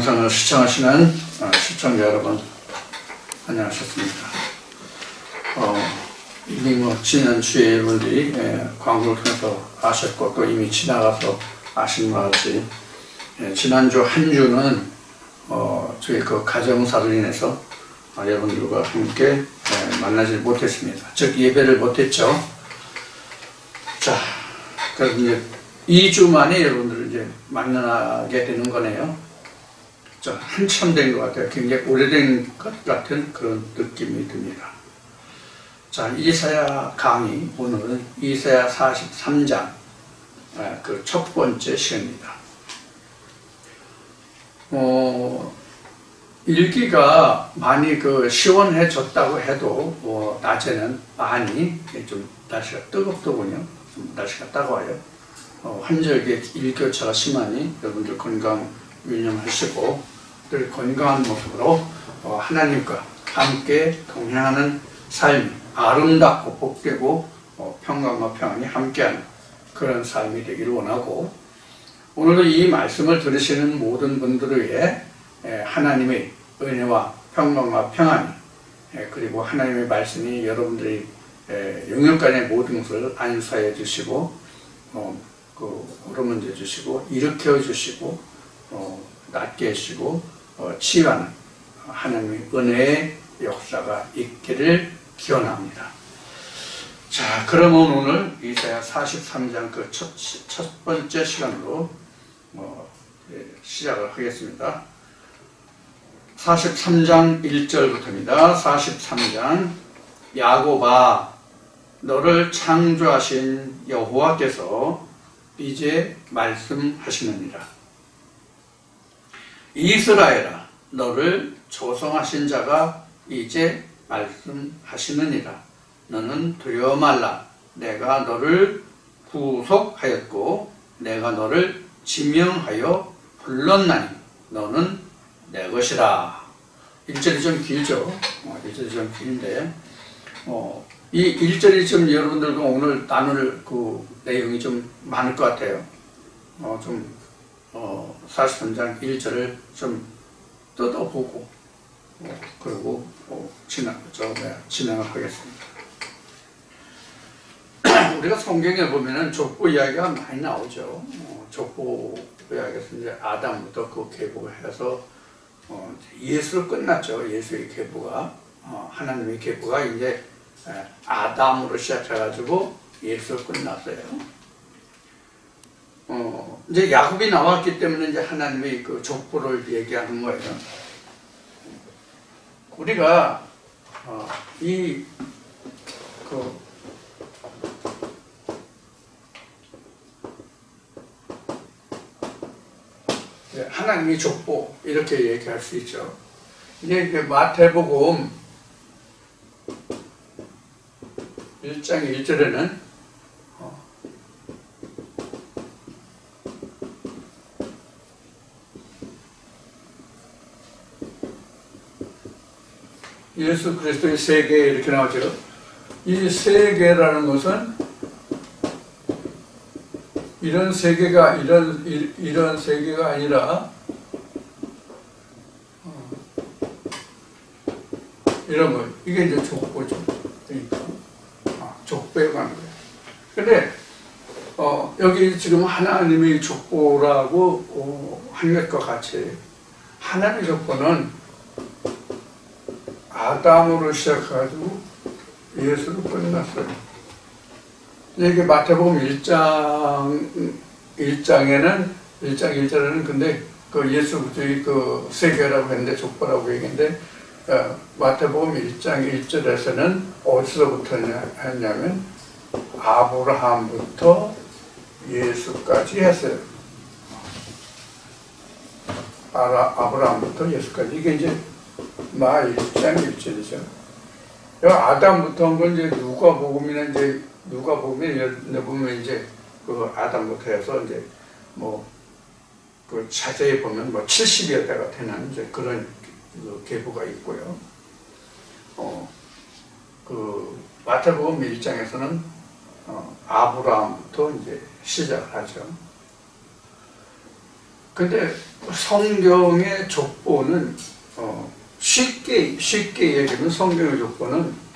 영상을 시청하시는 시청자 여러분, 안녕하셨습니까? 이미 지난주에 여러분들이 광고를 통해서 아셨고 또 이미 지나가서 아시는 것 같이 지난주 한 주는 저희 그 가정사로 인해서 여러분들과 함께 만나지 못했습니다. 즉 예배를 못했죠. 자, 그래서 이제 2주 만에 여러분들을 이제 만나게 되는 거네요. 자, 한참 된 것 같아요. 굉장히 오래된 것 같은 그런 느낌이 듭니다. 자, 이사야 강의, 오늘은 이사야 43장 그 첫 번째 시간입니다. 일기가 많이 시원해졌다고 해도 낮에는 많이 좀 날씨가 뜨겁더군요. 좀 날씨가 따가워요. 환절기에 일교차가 심하니 여러분들 건강 유념하시고 늘 건강한 모습으로 하나님과 함께 동행하는 삶이 아름답고 복되고 평강과 평안이 함께하는 그런 삶이 되기를 원하고, 오늘도 이 말씀을 들으시는 모든 분들을 위해 하나님의 은혜와 평강과 평안이 그리고 하나님의 말씀이 여러분들이 영역간의 모든 것을 안수하여 주시고 어루만져 주시고 일으켜 주시고 낫게 해주시고 치유하는 하나님의 은혜의 역사가 있기를 기원합니다. 자, 그러면 오늘 이사야 43장 그 첫 번째 시간으로 시작을 하겠습니다. 43장 1절부터입니다. 43장 야곱아, 너를 창조하신 여호와께서 이제 말씀하시느니라. 이스라엘아, 너를 조성하신 자가 이제 말씀하시느니라. 너는 두려워 말라. 내가 너를 구속하였고 내가 너를 지명하여 불렀나니 너는 내 것이라. 1절이 좀 길죠. 1절이 좀 길인데 이 1절이 좀 여러분들과 오늘 나눌 그 내용이 좀 많을 것 같아요. 43장 1절을 좀 뜯어보고 그리고 진행을 하겠습니다. 우리가 성경에 보면은 족보 이야기가 많이 나오죠. 족보 이야기에서 이제 아담부터 그 계보가 해서 예수로 끝났죠. 예수의 계보가 하나님의 계보가 이제 아담으로 시작해가지고 예수로 끝났어요. 이제 야곱이 나왔기 때문에 이제 하나님의 그 족보를 얘기하는 거예요. 우리가 하나님의 족보 이렇게 얘기할 수 있죠. 이제 마태복음 1장 1절에는 예수 그리스도의 세계 이렇게 나오죠. 이 세계라는 것은 이런 세계가 이런 세계가 아니라 이런 거, 이게 이제 족보죠. 그러니까 족보에 관한 거예요. 근데 여기 지금 하나님의 족보라고 한 것과 같이 하나님의 족보는 아담으로 시작해가지고 예수로 끝났어요. 이게 마태복음 1장 1절에는 근데 그 예수 그리스도의 그 세계라고 했는데 족보라고 얘기했는데 마태복음 1장 1절에서는 어디서부터 했냐면 아브라함부터 예수까지 했어요. 아브라함부터 예수까지. 이게 이제 마 1장 1절이죠. 아담부터 한 건 이제 누가복음이나 이제 누가복음에 보면 이제 그 아담부터 해서 이제 그 자세히 보면 70여 대가 되는 이제 그런 계보가 있고요. 그 마태복음 1장에서는 아브라함부터 이제 시작을 하죠. 근데 성경의 족보는 쉽게 얘기하면 성경의 족보는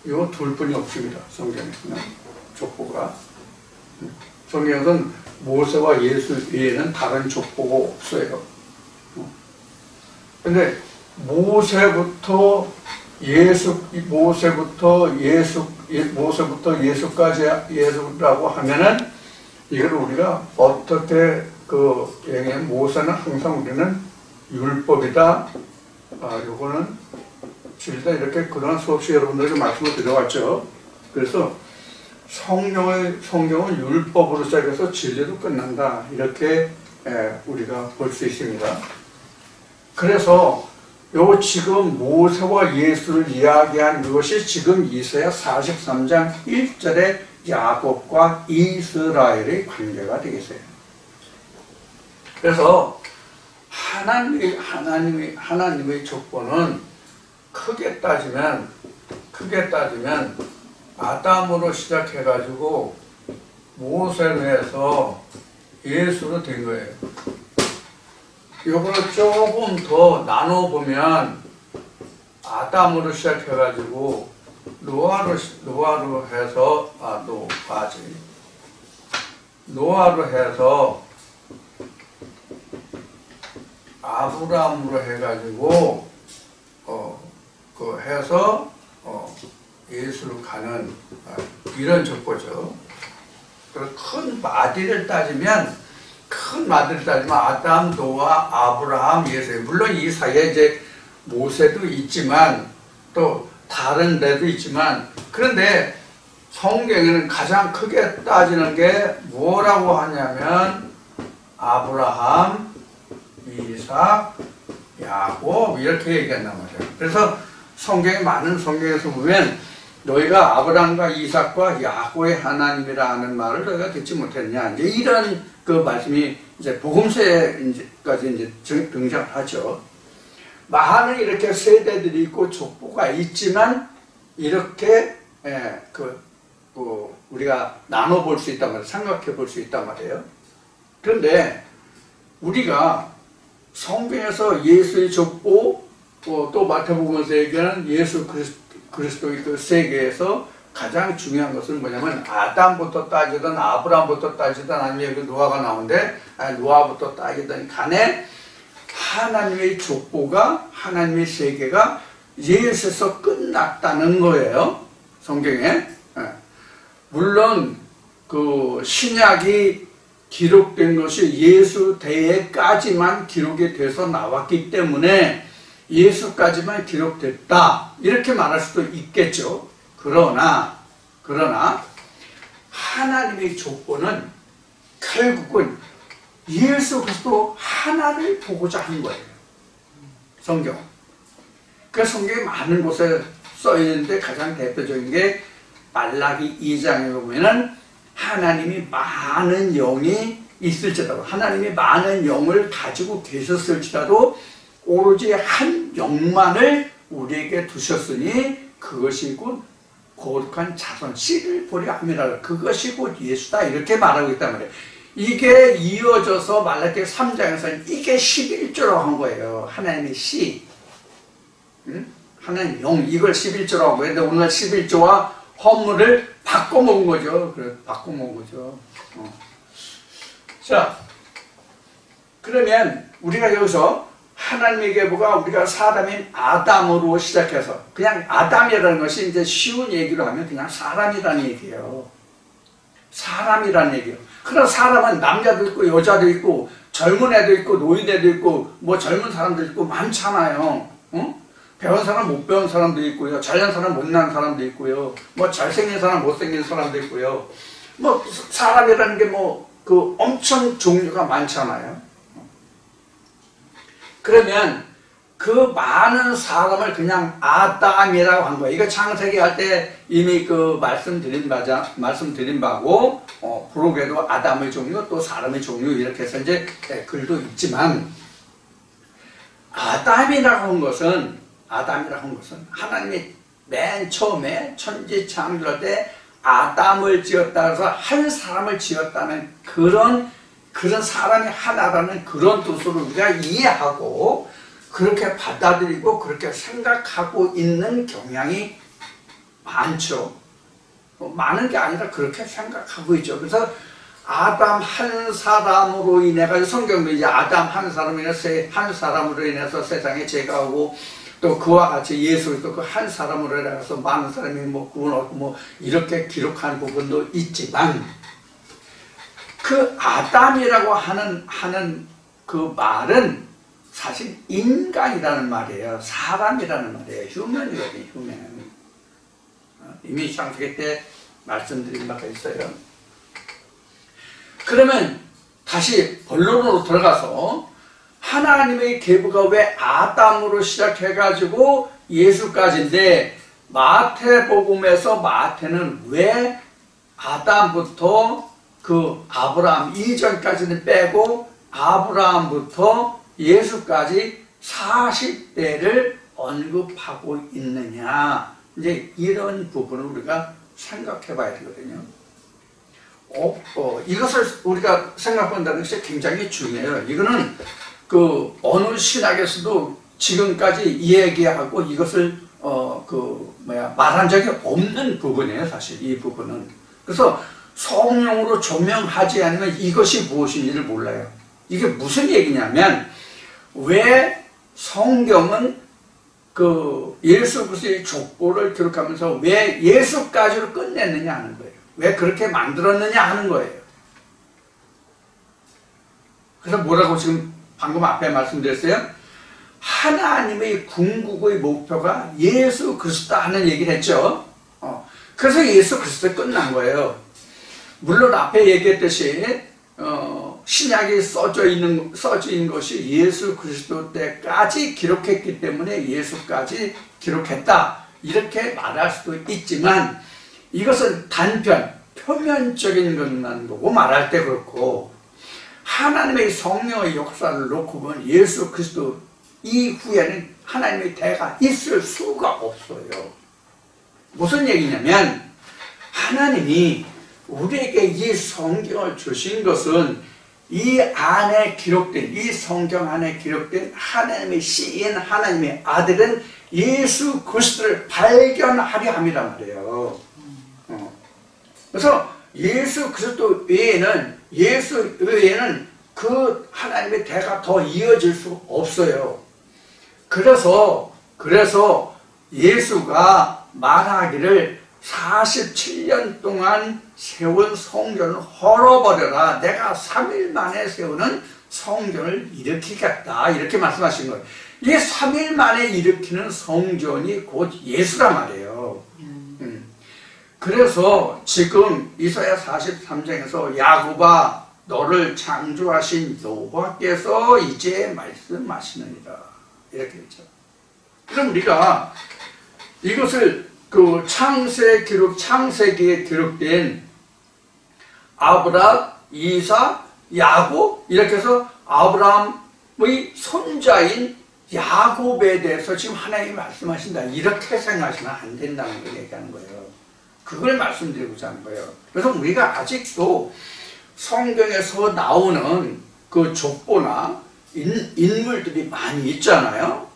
요 둘뿐이 없습니다. 성경에서는 족보가. 성경에서는 모세와 예수 외에는 다른 족보가 없어요. 근데 모세부터 예수까지 예수라고 하면은 이걸 우리가 어떻게 모세는 항상 우리는 율법이다. 요거는 일단 이렇게 그동안 수없이 여러분들에게 말씀을 드려왔죠. 그래서 성경은 율법으로 시작해서 진리로 끝난다. 이렇게 우리가 볼 수 있습니다. 그래서 지금 모세와 예수를 이야기한 것이 지금 이사야 43장 1절의 야곱과 이스라엘의 관계가 되겠어요. 그래서 하나님의 족보는 크게 따지면 아담으로 시작해가지고 모세로 해서 예수로 된 거예요. 이거를 조금 더 나눠보면 아담으로 시작해가지고 노아로 해서 노아로 해서 아브라함으로 해가지고 예수로 가는 이런 족보죠. 그리고 큰 마디를 따지면 아담, 노아, 아브라함, 예수. 물론 이 사이에 이제 모세도 있지만 또 다른 데도 있지만, 그런데 성경에는 가장 크게 따지는 게 뭐라고 하냐면 아브라함, 이삭, 야곱 이렇게 얘기한단 말이에요. 그래서 많은 성경에서 보면 너희가 아브라함과 이삭과 야곱의 하나님이라 하는 말을 너희가 듣지 못했냐, 이제 이런 말씀이 이제 복음서에까지 이제 등장하죠. 많은 이렇게 세대들이 있고 족보가 있지만 이렇게 우리가 나눠 볼 수 있단 말이에요. 생각해 볼 수 있단 말이에요. 그런데 우리가 성경에서 예수의 족보, 또 마태복음에서 얘기하는 예수 그리스도의 그 세계에서 가장 중요한 것은 뭐냐면 아담부터 따지든 아브라함부터 따지든 아니면 여기 노아가 나오는데 노아부터 따지든 간에 하나님의 족보가, 하나님의 세계가 예수에서 끝났다는 거예요. 성경에. 물론 신약이 기록된 것이 예수 대에까지만 기록이 돼서 나왔기 때문에 예수까지만 기록됐다 이렇게 말할 수도 있겠죠. 그러나 하나님의 족보는 결국은 예수 그리스도 하나를 보고자 한 거예요. 성경. 그 성경에 많은 곳에 써 있는데 가장 대표적인 게 말라기 2장에 보면은 하나님이 많은 영이 있을지라도, 하나님이 많은 영을 가지고 계셨을지라도 오로지 한 영만을 우리에게 두셨으니 그것이 곧 거룩한 자손 씨를 보려 함이라. 그것이 곧 예수다 이렇게 말하고 있단 말이에요. 이게 이어져서 말라기 3장에서는 이게 11조라고 한 거예요. 하나님의 씨, 하나님 영, 이걸 11조라고 한 거예요. 근데 오늘 11조와 허물을 바꿔먹은 거죠. 그래, 바꿔먹은 거죠. 자, 그러면 우리가 여기서 하나님의 계보가 우리가 사람인 아담으로 시작해서, 그냥 아담이라는 것이 이제 쉬운 얘기로 하면 그냥 사람이라는 얘기예요. 사람이라는 얘기예요. 그런 사람은 남자도 있고 여자도 있고 젊은 애도 있고 노인애도 있고 뭐 젊은 사람도 있고 많잖아요. 배운 사람 못 배운 사람도 있고요. 잘난 사람 못난 사람도 있고요. 뭐 잘생긴 사람 못생긴 사람도 있고요. 뭐 사람이라는 게 엄청 종류가 많잖아요. 그러면 그 많은 사람을 그냥 아담이라고 한 거예요. 이거 창세기 할 때 이미 말씀드린 바고, 부록에도 아담의 종류, 또 사람의 종류 이렇게 해서 이제 글도 있지만, 아담이라고 한 것은 하나님이 맨 처음에 천지 창조할 때 아담을 지었다 해서 한 사람을 지었다는 그런 사람이 하나라는 그런 뜻으로 우리가 이해하고 그렇게 받아들이고 그렇게 생각하고 있는 경향이 많죠. 많은 게 아니라 그렇게 생각하고 있죠. 그래서 아담 한 사람으로 인해 가지고 성경도 이제 아담 한 사람으로 인해서 세상에 죄가 오고 또 그와 같이 예수도 그 한 사람으로 인해서 많은 사람이 뭐 구원 얻고 뭐 이렇게 기록한 부분도 있지만 그 아담이라고 하는 그 말은 사실 인간이라는 말이에요. 사람이라는 말이에요. 휴먼이거든요. 휴먼. 이미 창세기 때 말씀드린 바가 있어요. 그러면 다시 본론으로 들어가서 하나님의 계보가 왜 아담으로 시작해가지고 예수까지인데 마태복음에서 마태는 왜 아담부터 그 아브라함 이전까지는 빼고 아브라함부터 예수까지 40대를 언급하고 있느냐, 이제 이런 부분을 우리가 생각해 봐야 되거든요. 이것을 우리가 생각한다는 것이 굉장히 중요해요. 이거는 그 어느 신학에서도 지금까지 얘기하고 이것을 말한 적이 없는 부분이에요. 사실 이 부분은. 그래서 성령으로 조명하지 않으면 이것이 무엇인지를 몰라요. 이게 무슨 얘기냐면 왜 성경은 그 예수 그리스도의 족보를 기록하면서 왜 예수까지로 끝냈느냐 하는 거예요. 왜 그렇게 만들었느냐 하는 거예요. 그래서 뭐라고 지금 방금 앞에 말씀드렸어요? 하나님의 궁극의 목표가 예수 그리스도다 하는 얘기를 했죠. 그래서 예수 그리스도 끝난 거예요. 물론 앞에 얘기했듯이 신약이 써져 있는 것이 예수 그리스도 때까지 기록했기 때문에 예수까지 기록했다 이렇게 말할 수도 있지만 이것은 단편 표면적인 것만 보고 말할 때 그렇고 하나님의 성령의 역사를 놓고 보면 예수 그리스도 이후에는 하나님의 대가 있을 수가 없어요. 무슨 얘기냐면 하나님이 우리에게 이 성경을 주신 것은 이 안에 기록된, 이 성경 안에 기록된 하나님의 시인 하나님의 아들은 예수 그리스도를 발견하려 함이란 말이에요. 그래서 예수 그리스도 외에는 그 하나님의 대가 더 이어질 수 없어요. 그래서 예수가 말하기를 47년 동안 세운 성전을 헐어버려라. 내가 3일 만에 세우는 성전을 일으키겠다. 이렇게 말씀하신 거예요. 이게 3일 만에 일으키는 성전이 곧 예수란 말이에요. 그래서 지금 이사야 43장에서 야곱아 너를 창조하신 여호와께서 이제 말씀하시느니라. 이렇게 했죠. 그럼 우리가 이것을 그 창세기에 기록된 아브라함, 이삭, 야곱 이렇게 해서 아브라함의 손자인 야곱에 대해서 지금 하나님이 말씀하신다 이렇게 생각하시면 안 된다는 걸 얘기하는 거예요. 그걸 말씀드리고자 하는 거예요. 그래서 우리가 아직도 성경에서 나오는 그 족보나 인물들이 많이 있잖아요.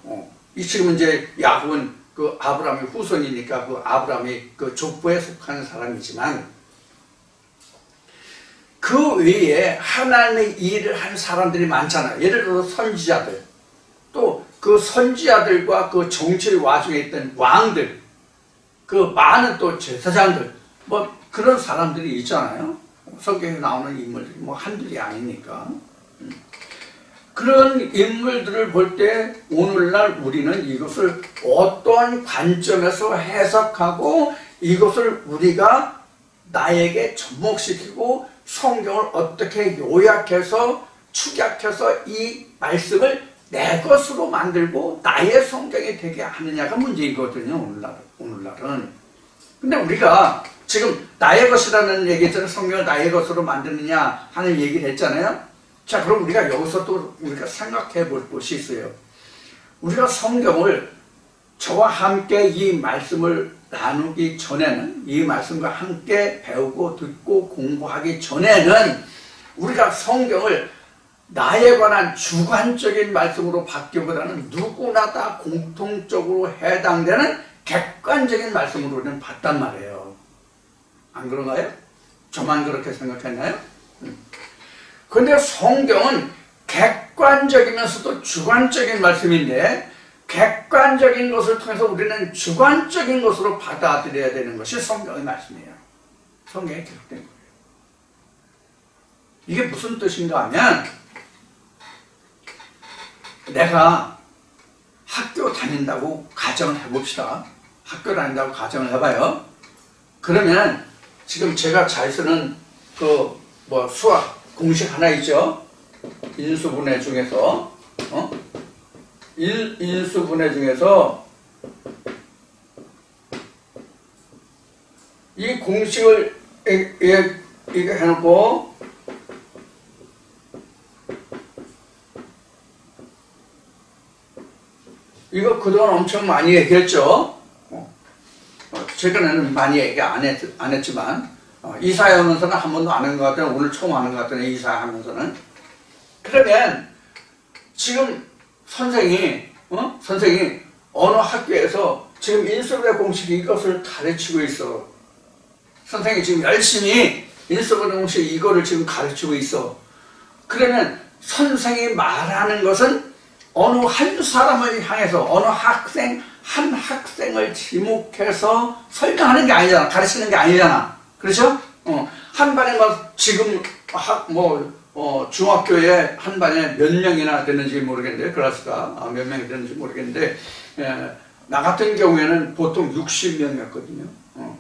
지금 이제 야곱은 그 아브라함의 후손이니까 그 아브라함의 그 족보에 속하는 사람이지만 그 외에 하나님의 일을 하는 사람들이 많잖아요. 예를 들어서 선지자들, 또 그 선지자들과 그 정치의 와중에 있던 왕들, 그 많은 또 제사장들, 뭐 그런 사람들이 있잖아요. 성경에 나오는 인물들이 뭐 한둘이 아니니까. 그런 인물들을 볼 때 오늘날 우리는 이것을 어떠한 관점에서 해석하고 이것을 우리가 나에게 접목시키고 성경을 어떻게 요약해서 축약해서 이 말씀을 내 것으로 만들고 나의 성경이 되게 하느냐가 문제이거든요. 오늘날은. 근데 우리가 지금 나의 것이라는 얘기했잖아요. 성경을 나의 것으로 만드느냐 하는 얘기를 했잖아요. 자, 그럼 우리가 여기서 또 우리가 생각해 볼 것이 있어요. 우리가 성경을 저와 함께 이 말씀을 나누기 전에는, 이 말씀과 함께 배우고 듣고 공부하기 전에는 우리가 성경을 나에 관한 주관적인 말씀으로 받기보다는 누구나 다 공통적으로 해당되는 객관적인 말씀으로 우리는 봤단 말이에요. 안 그런가요? 저만 그렇게 생각했나요? 그런데 성경은 객관적이면서도 주관적인 말씀인데, 객관적인 것을 통해서 우리는 주관적인 것으로 받아들여야 되는 것이 성경의 말씀이에요. 성경에 기록된 거예요. 이게 무슨 뜻인가 하면, 내가 학교 다닌다고 가정을 해봅시다. 학교 다닌다고 가정을 해봐요. 그러면 지금 제가 잘 쓰는 수학 공식 하나 있죠. 인수분해 중에서 인수분해 중에서 이 공식을 이거 해놓고 이거 그동안 엄청 많이 얘기했죠. 최근에는 많이 얘기 안 했지만 이사하면서는 한 번도 안 한 것 같아요. 오늘 처음 하는 것 같아요. 이사하면서는. 그러면 지금 선생이 어느 학교에서 지금 인수분해 공식 이것을 가르치고 있어. 선생이 지금 열심히 인수분해 공식 이거를 지금 가르치고 있어. 그러면 선생이 말하는 것은 어느 한 사람을 향해서 어느 한 학생을 지목해서 설명하는 게 아니잖아. 가르치는 게 아니잖아. 그렇죠? 한 반에 지금 중학교에 한 반에 몇 명이나 되는지 모르겠는데, 클래스가 몇 명이 되는지 모르겠는데, 나 같은 경우에는 보통 60명이었거든요.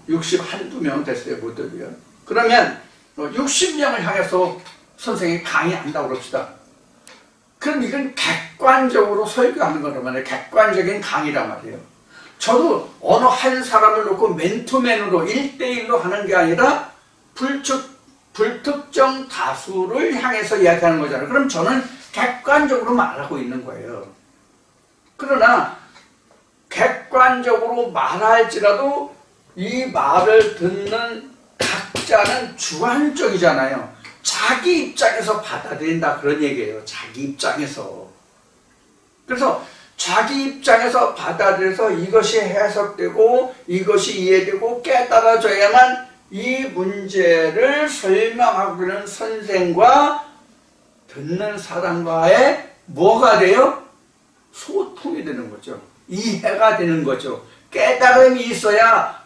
60 한두 명 됐어요, 모두요. 그러면 60명을 향해서 선생님이 강의한다고 그럽시다. 그럼 이건 객관적으로 설교하는 거란 말이에요. 객관적인 강의란 말이에요. 저도 어느 한 사람을 놓고 맨투맨으로 1대1로 하는 게 아니라 불특정 다수를 향해서 이야기하는 거잖아요. 그럼 저는 객관적으로 말하고 있는 거예요. 그러나 객관적으로 말할지라도 이 말을 듣는 각자는 주관적이잖아요. 자기 입장에서 받아들인다, 그런 얘기예요. 자기 입장에서. 그래서 자기 입장에서 받아들여서 이것이 해석되고 이것이 이해되고 깨달아져야만 이 문제를 설명하고 있는 선생과 듣는 사람과의 뭐가 돼요? 소통이 되는 거죠. 이해가 되는 거죠. 깨달음이 있어야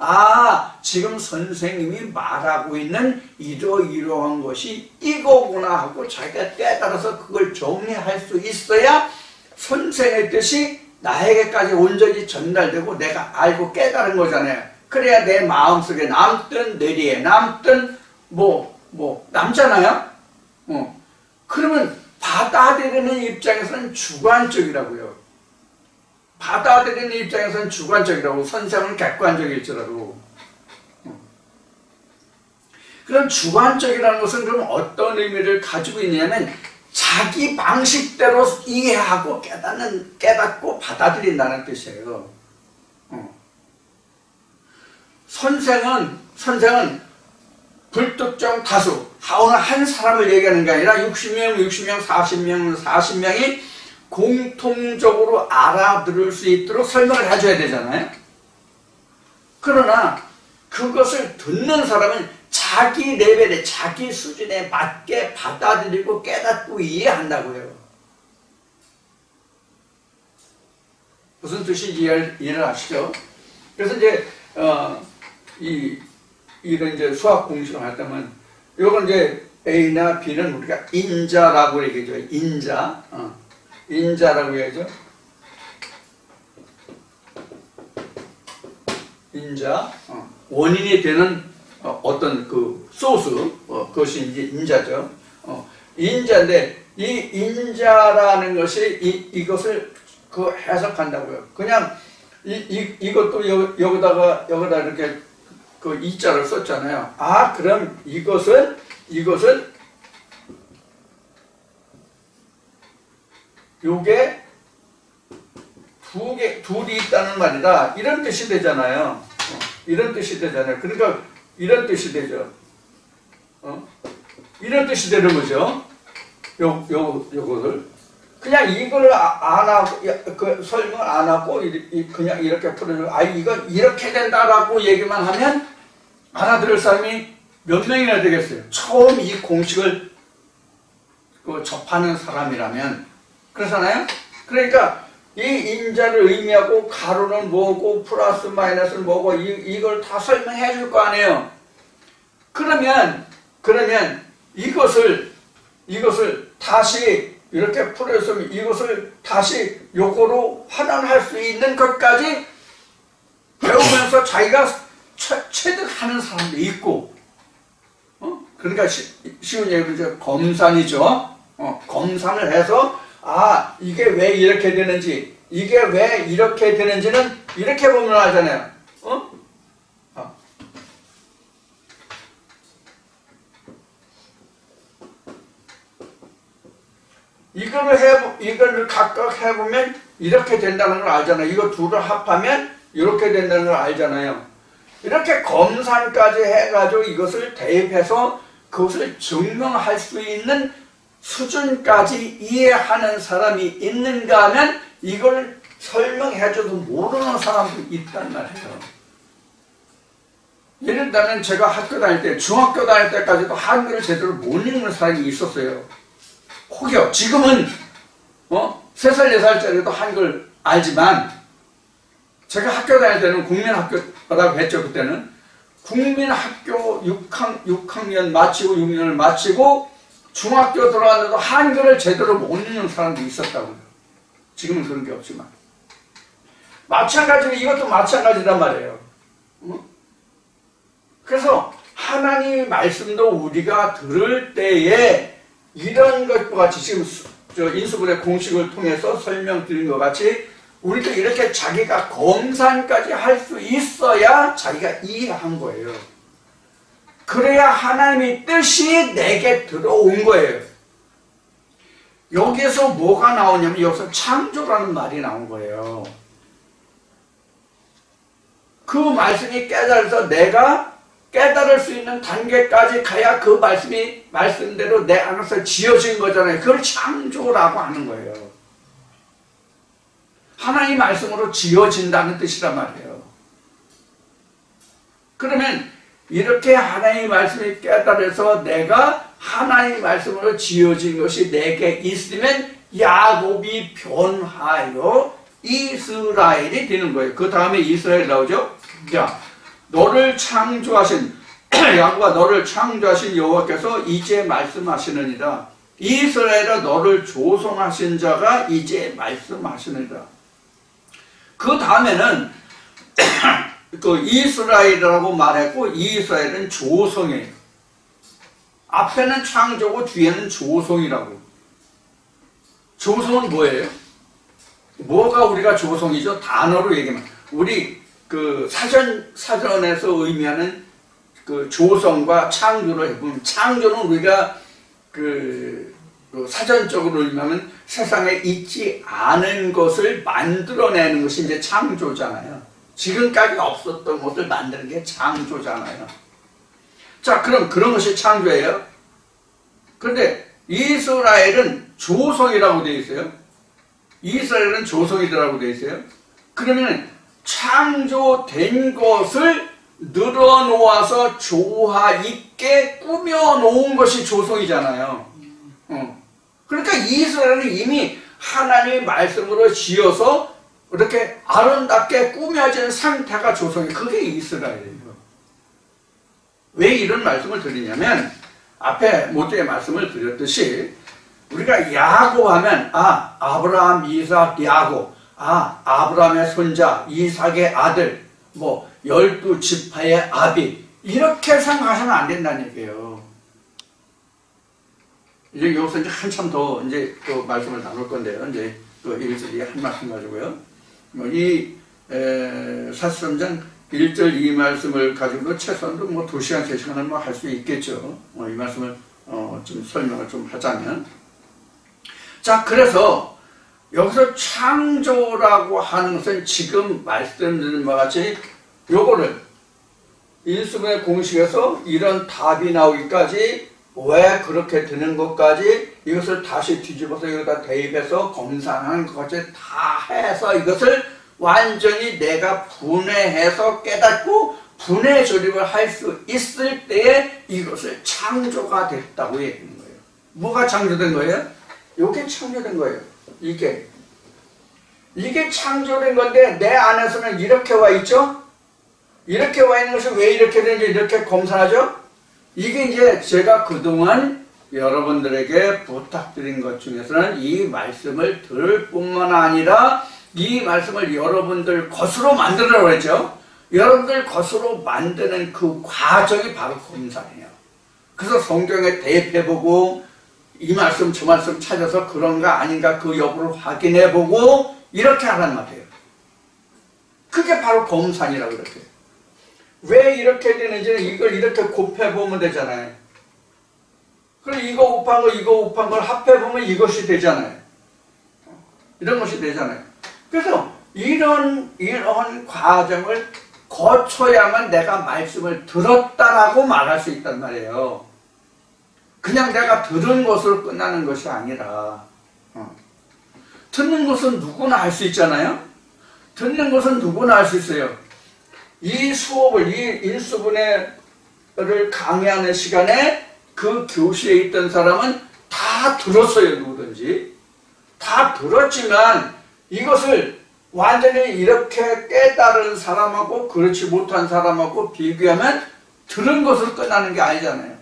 지금 선생님이 말하고 있는 이러이러한 것이 이거구나 하고 자기가 깨달아서 그걸 정리할 수 있어야 선생의 뜻이 나에게까지 온전히 전달되고 내가 알고 깨달은 거잖아요. 그래야 내 마음속에 남든 뇌리에 남든 남잖아요. 그러면 받아들이는 입장에서는 주관적이라고요. 받아들이는 입장에서는 주관적이라고, 선생은 객관적일지라도. 그럼 주관적이라는 것은 그럼 어떤 의미를 가지고 있냐면 자기 방식대로 이해하고 깨닫고 받아들인다는 뜻이에요. 선생은 불특정 다수, 어느 한 사람을 얘기하는 게 아니라 60명, 40명이 공통적으로 알아들을 수 있도록 설명을 해줘야 되잖아요. 그러나 그것을 듣는 사람은 자기 레벨에, 자기 수준에 맞게 받아들이고 깨닫고 이해한다고요. 무슨 뜻인지 이해를 하시죠? 그래서 이제 이런 이제 수학 공식을 할 때면 이건 이제 A나 B는 우리가 인자라고 얘기해줘요. 인자라고 해야죠. 인자, 원인이 되는 어떤 그 소스, 그것이 이제 인자죠. 인자인데 이 인자라는 것이 이것을 해석한다고요. 그냥 이것도 여기다가 이렇게 그 이자를 썼잖아요. 그럼 이것은 요게 둘이 있다는 말이다, 이런 뜻이 되잖아요. 이런 뜻이 되잖아요. 그러니까 이런 뜻이 되죠. 이런 뜻이 되는 거죠. 요거를 그냥 이걸 안 하고 그 설명을 안 하고 그냥 이렇게 풀어주고 이거 이렇게 된다라고 얘기만 하면 알아들을 사람이 몇 명이나 되겠어요. 처음 이 공식을 접하는 사람이라면 그렇잖아요. 그러니까 이 인자를 의미하고 가로는 뭐고 플러스 마이너스는 뭐고 이걸 다 설명해 줄 거 아니에요. 그러면 이것을 다시 이렇게 풀어서 이것을 다시 요거로 환원할 수 있는 것까지 배우면서 자기가 체득하는 사람도 있고, 그러니까 쉬운 얘기로 검산이죠. 검산을 해서 이게 왜 이렇게 되는지, 이게 왜 이렇게 되는지는 이렇게 보면 알잖아요. 이거를 각각 해보면 이렇게 된다는 걸 알잖아요. 이거 둘을 합하면 이렇게 된다는 걸 알잖아요. 이렇게 검산까지 해가지고 이것을 대입해서 그것을 증명할 수 있는 수준까지 이해하는 사람이 있는가 하면 이걸 설명해줘도 모르는 사람도 있단 말이에요. 예를 들면 제가 학교 다닐 때, 중학교 다닐 때까지도 한글을 제대로 못 읽는 사람이 있었어요. 혹여 지금은 3살 4살짜리도 한글 알지만 제가 학교 다닐 때는 국민학교라고 했죠. 그때는 국민학교 6학년 마치고 6년을 마치고 중학교 들어왔는데도 한글을 제대로 못 읽는 사람도 있었다고요. 지금은 그런 게 없지만 마찬가지로 이것도 마찬가지란 말이에요. 그래서 하나님의 말씀도 우리가 들을 때에 이런 것과 같이 지금 인수분해 공식을 통해서 설명드린 것 같이 우리도 이렇게 자기가 검산까지 할 수 있어야 자기가 이해한 거예요. 그래야 하나님의 뜻이 내게 들어온 거예요. 여기에서 뭐가 나오냐면 여기서 창조라는 말이 나온 거예요. 그 말씀이 깨달아서 내가 깨달을 수 있는 단계까지 가야 그 말씀이 말씀대로 내 안에서 지어진 거잖아요. 그걸 창조라고 하는 거예요. 하나님 말씀으로 지어진다는 뜻이란 말이에요. 그러면 이렇게 하나님 말씀이 깨달아서 내가 하나님 말씀으로 지어진 것이 내게 있으면 야곱이 변하여 이스라엘이 되는 거예요. 그 다음에 이스라엘 나오죠. 자, 너를 창조하신 야곱아 너를 창조하신 여호와께서 이제 말씀하시느니라. 이스라엘아 너를 조성하신 자가 이제 말씀하시느니라. 그 다음에는 그 이스라엘이라고 말했고 이스라엘은 조성이에요. 앞에는 창조고 뒤에는 조성이라고. 조성은 뭐예요? 뭐가 우리가 조성이죠? 단어로 얘기하면 우리 그 사전에서 의미하는 그 조성과 창조를 해보면 창조는 우리가 그 사전적으로 의미하면 세상에 있지 않은 것을 만들어내는 것이 이제 창조잖아요. 지금까지 없었던 것을 만드는 게 창조잖아요. 자, 그럼 그런 것이 창조예요. 그런데 이스라엘은 조성이라고 되어 있어요. 이스라엘은 조성이라고 되어 있어요. 그러면 창조된 것을 늘어놓아서 조화 있게 꾸며놓은 것이 조성이잖아요. 그러니까 이스라엘은 이미 하나님의 말씀으로 지어서 이렇게 아름답게 꾸며진 상태가 조성이 그게 이스라엘이에요. 왜 이런 말씀을 드리냐면 앞에 모두의 말씀을 드렸듯이 우리가 야곱 하면 아브라함, 이삭, 야곱 아브라함의 손자, 이삭의 아들, 12지파의 아비 이렇게 생각하시면 안 된다는 얘기예요. 이제 여기서 이제 한참 더 이제 또 말씀을 나눌 건데요. 이제 또 1절 한 말씀 가지고요. 이 43장 1절 이 말씀을 가지고 최소한도 2시간, 3시간은 할 수 있겠죠. 이 말씀을 좀 설명을 좀 하자면. 자, 그래서 여기서 창조라고 하는 것은 지금 말씀드린 바와 같이 요거를 인수분해 공식에서 이런 답이 나오기까지 왜 그렇게 되는 것까지 이것을 다시 뒤집어서 여기다 대입해서 검산하는 것까지 다 해서 이것을 완전히 내가 분해해서 깨닫고 분해 조립을 할 수 있을 때에 이것을 창조가 됐다고 얘기하는 거예요. 뭐가 창조된 거예요? 이게 창조된 거예요. 이게 창조된 건데 내 안에서는 이렇게 와 있죠? 이렇게 와 있는 것이 왜 이렇게 되는지 이렇게 검사하죠? 이게 이제 제가 그동안 여러분들에게 부탁드린 것 중에서는 이 말씀을 들을 뿐만 아니라 이 말씀을 여러분들 것으로 만들으라고 했죠. 여러분들 것으로 만드는 그 과정이 바로 검사예요. 그래서 성경에 대입해보고 이 말씀 저 말씀 찾아서 그런가 아닌가 그 여부를 확인해보고 이렇게 하란 말이에요. 그게 바로 검산이라고 그랬어요. 왜 이렇게 되는지는 이걸 이렇게 곱해보면 되잖아요. 그럼 이거 곱한 거 이거 곱한 걸 합해보면 이것이 되잖아요. 이런 것이 되잖아요. 그래서 이런 과정을 거쳐야만 내가 말씀을 들었다라고 말할 수 있단 말이에요. 그냥 내가 들은 것으로 끝나는 것이 아니라 듣는 것은 누구나 할 수 있잖아요. 듣는 것은 누구나 할 수 있어요. 이 수업을, 이 인수분해를 강의하는 시간에 그 교실에 있던 사람은 다 들었어요. 누구든지 다 들었지만 이것을 완전히 이렇게 깨달은 사람하고 그렇지 못한 사람하고 비교하면 들은 것으로 끝나는 게 아니잖아요.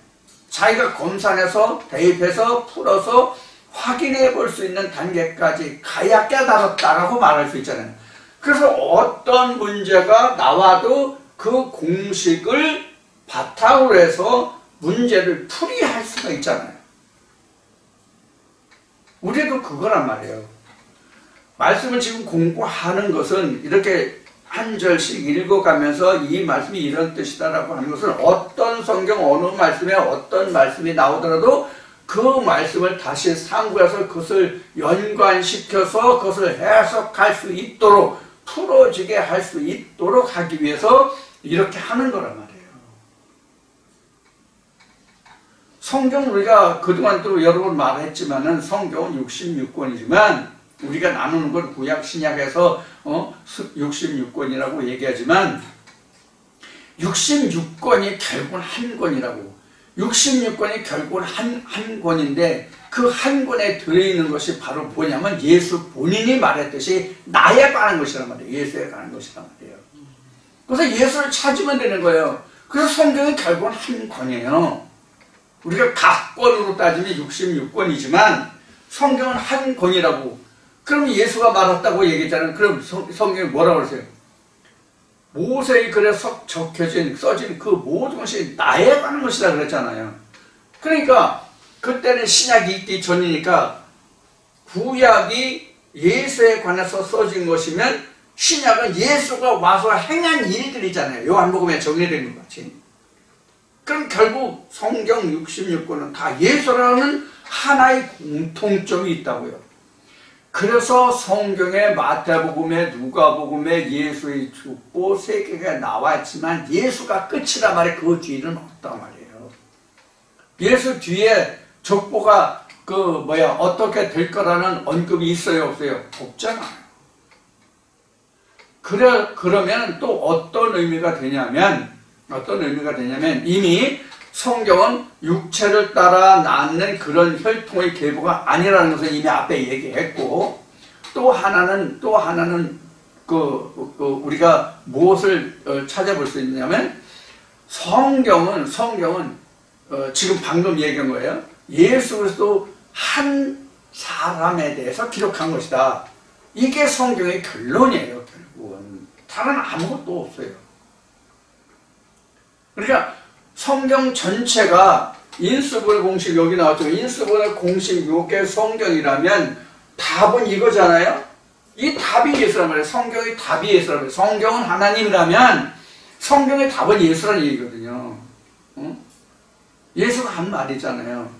자기가 검산해서 대입해서 풀어서 확인해 볼 수 있는 단계까지 가야 깨달았다라고 말할 수 있잖아요. 그래서 어떤 문제가 나와도 그 공식을 바탕으로 해서 문제를 풀이할 수가 있잖아요. 우리도 그거란 말이에요. 말씀을 지금 공부하는 것은 이렇게 한 절씩 읽어가면서 이 말씀이 이런 뜻이다라고 하는 것은 어떤 성경 어느 말씀에 어떤 말씀이 나오더라도 그 말씀을 다시 상고해서 그것을 연관시켜서 그것을 해석할 수 있도록 풀어지게 할 수 있도록 하기 위해서 이렇게 하는 거란 말이에요. 성경 우리가 그동안 또 여러 번 말했지만은 성경은 66권이지만 우리가 나누는 건 구약 신약에서 66권이라고 얘기하지만 66권이 결국은 한 권이라고. 66권이 결국은 한 권인데 그 한 권에 들어있는 것이 바로 뭐냐면 예수 본인이 말했듯이 나에 관한 것이란 말이에요. 예수에 관한 것이란 말이에요. 그래서 예수를 찾으면 되는 거예요. 그래서 성경은 결국은 한 권이에요. 우리가 각 권으로 따지면 66권이지만 성경은 한 권이라고. 그럼 예수가 말했다고 얘기했잖아요. 그럼 성경이 뭐라고 그러세요? 모세의 글에 써진 그 모든 것이 나에 관한 것이다 그랬잖아요. 그러니까 그때는 신약이 있기 전이니까 구약이 예수에 관해서 써진 것이면 신약은 예수가 와서 행한 일들이잖아요. 요한복음에 정리된 것 같이. 그럼 결국 성경 66권은 다 예수라는 하나의 공통점이 있다고요. 그래서 성경에 마태복음에 누가복음에 예수의 족보 세 개가 나왔지만 예수가 끝이란 말이에요. 그 뒤는 없단 말이에요. 예수 뒤에 족보가 어떻게 될 거라는 언급이 있어요, 없어요? 없잖아요. 그러면 또 어떤 의미가 되냐면 이미 성경은 육체를 따라 낳는 그런 혈통의 계보가 아니라는 것을 이미 앞에 얘기했고, 또 하나는 우리가 무엇을 찾아볼 수 있냐면 성경은 지금 방금 얘기한 거예요. 예수 그리스도 한 사람에 대해서 기록한 것이다. 이게 성경의 결론이에요. 결국은 다른 아무것도 없어요. 그러니까 성경 전체가 인수분해 공식 여기 나왔죠. 인수분해 공식 요게 성경이라면 답은 이거잖아요. 이 답이 예수란 말이에요. 성경의 답이 예수란 말이에요. 성경은 하나님이라면 성경의 답은 예수란 얘기거든요. 예수가 한 말이잖아요.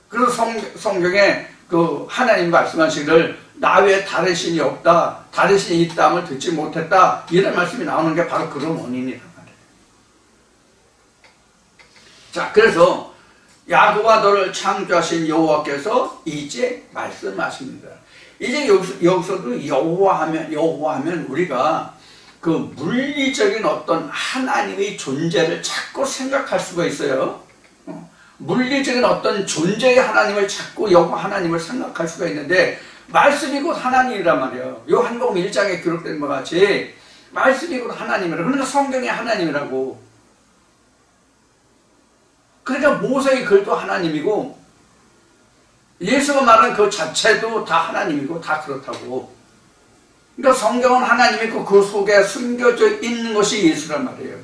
그래서 성경에 그 하나님 말씀하시기를 나 외에 다른 신이 없다. 다른 신이 있다함을 듣지 못했다. 이런 말씀이 나오는 게 바로 그런 원인이란 말이에요. 자, 그래서 야곱아 너를 창조하신 여호와께서 이제 말씀하십니다. 이제 여기서도 여호와하면 우리가 그 물리적인 어떤 하나님의 존재를 자꾸 생각할 수가 있어요. 물리적인 어떤 존재의 하나님을 자꾸 여호와 하나님을 생각할 수가 있는데, 말씀이 곧 하나님이란 말이에요. 요한복음 1장에 기록된 것 같이 말씀이 곧 하나님이라고. 그러니까 성경이 하나님이라고. 그러니까 모세의 글도 하나님이고 예수가 말한 그 자체도 다 하나님이고 다 그렇다고. 그러니까 성경은 하나님이고 그 속에 숨겨져 있는 것이 예수란 말이에요.